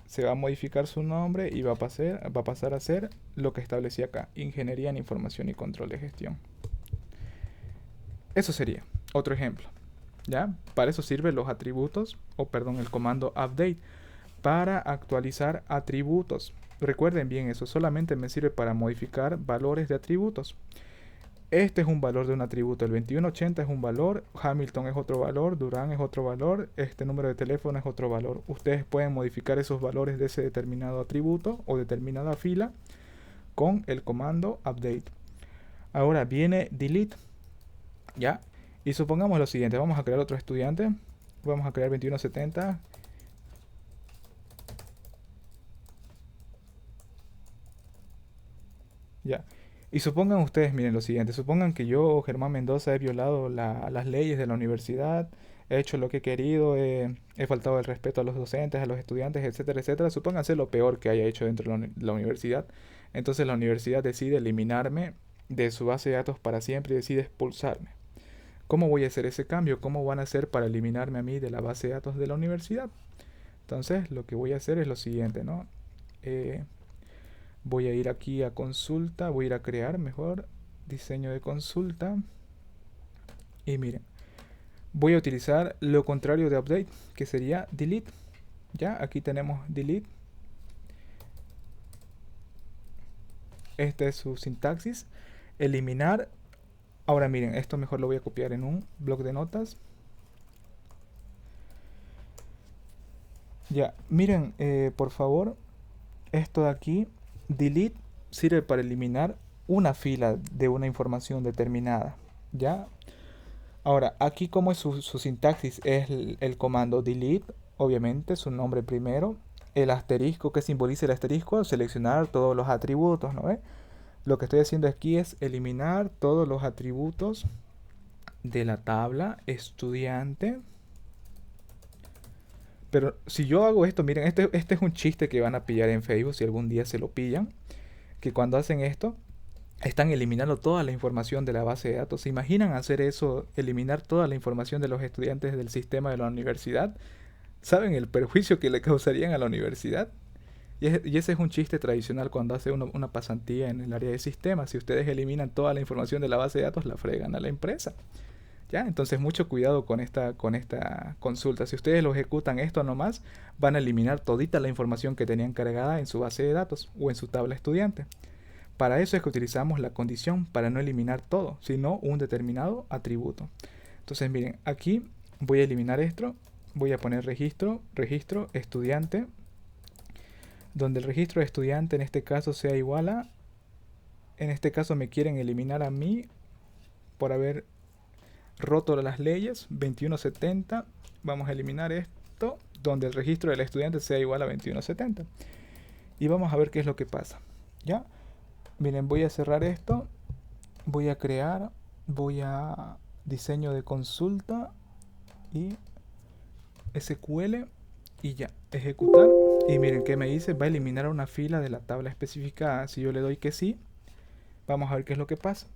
se va a modificar su nombre y va a pasar a ser lo que establecí acá. Ingeniería en información y control de gestión. Eso sería otro ejemplo. ¿Ya? Para eso sirven los atributos, el comando update. Para actualizar atributos. Recuerden bien eso, solamente me sirve para modificar valores de atributos. este es un valor de un atributo, el 2180 es un valor, Hamilton es otro valor, Durán es otro valor, este número de teléfono es otro valor. Ustedes pueden modificar esos valores de ese determinado atributo o determinada fila con el comando update. Ahora viene delete, ¿ya? Y supongamos lo siguiente, vamos a crear otro estudiante, vamos a crear 2170. Ya. Y supongan ustedes, miren lo siguiente, supongan que yo, Germán Mendoza, he violado las leyes de la universidad, he hecho lo que he querido, he faltado el respeto a los docentes, a los estudiantes, etcétera, etcétera. Supónganse lo peor que haya hecho dentro de la universidad. Entonces la universidad decide eliminarme de su base de datos para siempre y decide expulsarme. ¿Cómo voy a hacer ese cambio? ¿Cómo van a hacer para eliminarme a mí de la base de datos de la universidad? Entonces lo que voy a hacer es lo siguiente, ¿no? Voy a ir aquí a consulta, voy a ir a crear mejor diseño de consulta. Y miren, voy a utilizar lo contrario de update, que sería delete. Ya, aquí tenemos delete. Esta es su sintaxis. Eliminar. Ahora miren, esto mejor lo voy a copiar en un bloc de notas. Ya, miren, por favor, esto de aquí, delete, sirve para eliminar una fila de una información determinada. ¿Ya? Ahora, aquí como es su sintaxis, es el comando delete, obviamente, su nombre primero. El asterisco, que simboliza el asterisco, seleccionar todos los atributos, ¿no ve? Lo que estoy haciendo aquí es eliminar todos los atributos de la tabla estudiante. Pero si yo hago esto, miren, este es un chiste que van a pillar en Facebook si algún día se lo pillan. Que cuando hacen esto, están eliminando toda la información de la base de datos. ¿Se imaginan hacer eso, eliminar toda la información de los estudiantes del sistema de la universidad? ¿Saben el perjuicio que le causarían a la universidad? Y ese es un chiste tradicional cuando hace una pasantía en el área de sistemas. Si ustedes eliminan toda la información de la base de datos, la fregan a la empresa. ¿Ya? Entonces mucho cuidado con esta consulta. Si ustedes lo ejecutan esto nomás, van a eliminar todita la información que tenían cargada en su base de datos o en su tabla estudiante. Para eso es que utilizamos la condición, para no eliminar todo, sino un determinado atributo. Entonces miren, aquí voy a eliminar esto, voy a poner registro estudiante, donde el registro de estudiante en este caso sea igual a, en este caso me quieren eliminar a mí por haber roto las leyes, 2170, vamos a eliminar esto, donde el registro del estudiante sea igual a 2170. Y vamos a ver qué es lo que pasa. ¿Ya? Miren, voy a cerrar esto, voy a crear, voy a diseño de consulta y SQL y ya, ejecutar. Y miren qué me dice, va a eliminar una fila de la tabla especificada. Si yo le doy que sí, vamos a ver qué es lo que pasa.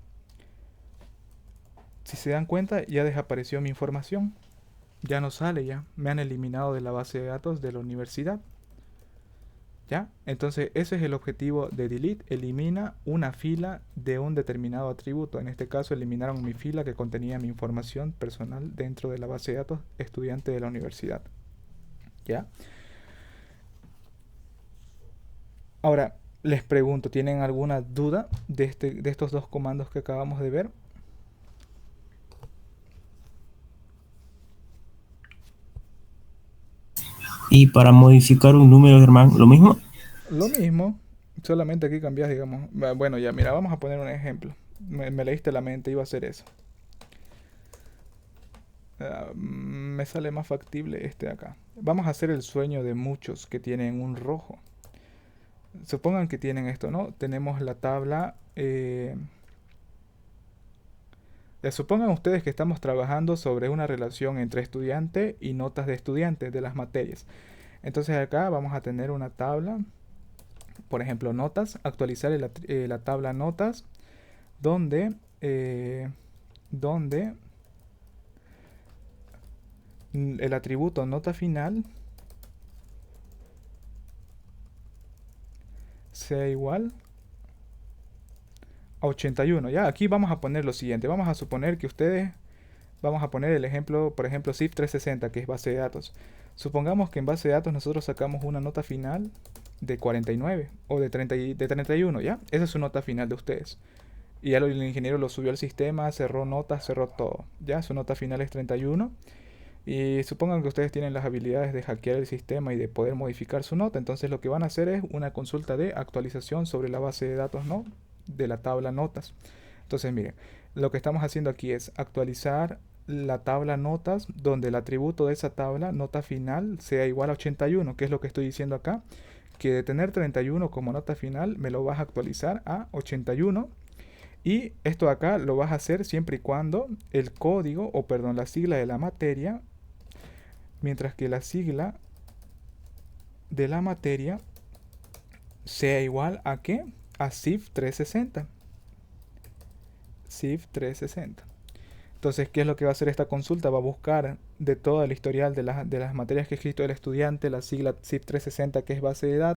Si se dan cuenta, ya desapareció mi información. Ya no sale, ya. Me han eliminado de la base de datos de la universidad. ¿Ya? Entonces, ese es el objetivo de delete. Elimina una fila de un determinado atributo. En este caso, eliminaron mi fila que contenía mi información personal dentro de la base de datos estudiante de la universidad. ¿Ya? Ahora, les pregunto, ¿tienen alguna duda de estos dos comandos que acabamos de ver? Y para modificar un número, Germán, ¿lo mismo? Lo mismo, solamente aquí cambias, digamos. Bueno, ya, mira, vamos a poner un ejemplo. Me leíste la mente, iba a hacer eso. Me sale más factible este de acá. Vamos a hacer el sueño de muchos que tienen un rojo. Supongan que tienen esto, ¿no? Tenemos la tabla. Supongan ustedes que estamos trabajando sobre una relación entre estudiante y notas de estudiante de las materias. Entonces acá vamos a tener una tabla. Por ejemplo, notas. Actualizar la tabla notas. Donde el atributo nota final sea igual a 81. Ya, aquí vamos a poner lo siguiente. Vamos a suponer que ustedes, vamos a poner el ejemplo, por ejemplo, CIF 360, que es base de datos. Supongamos que en base de datos nosotros sacamos una nota final de 49 o de 31, ¿ya? Esa es su nota final de ustedes. y ya el ingeniero lo subió al sistema, cerró notas, cerró todo. Ya su nota final es 31. Y supongan que ustedes tienen las habilidades de hackear el sistema y de poder modificar su nota. Entonces lo que van a hacer es una consulta de actualización sobre la base de datos, ¿no? De la tabla notas. Entonces miren, lo que estamos haciendo aquí es actualizar la tabla notas donde el atributo de esa tabla, nota final, sea igual a 81, que es lo que estoy diciendo acá, que de tener 31 como nota final me lo vas a actualizar a 81. Y esto acá lo vas a hacer siempre y cuando el código, o perdón, la sigla de la materia, mientras que la sigla de la materia sea igual a ¿qué? A CIF 360. CIF 360. Entonces, ¿qué es lo que va a hacer esta consulta? Va a buscar de todo el historial de las materias que ha escrito el estudiante la sigla CIF 360, que es base de datos.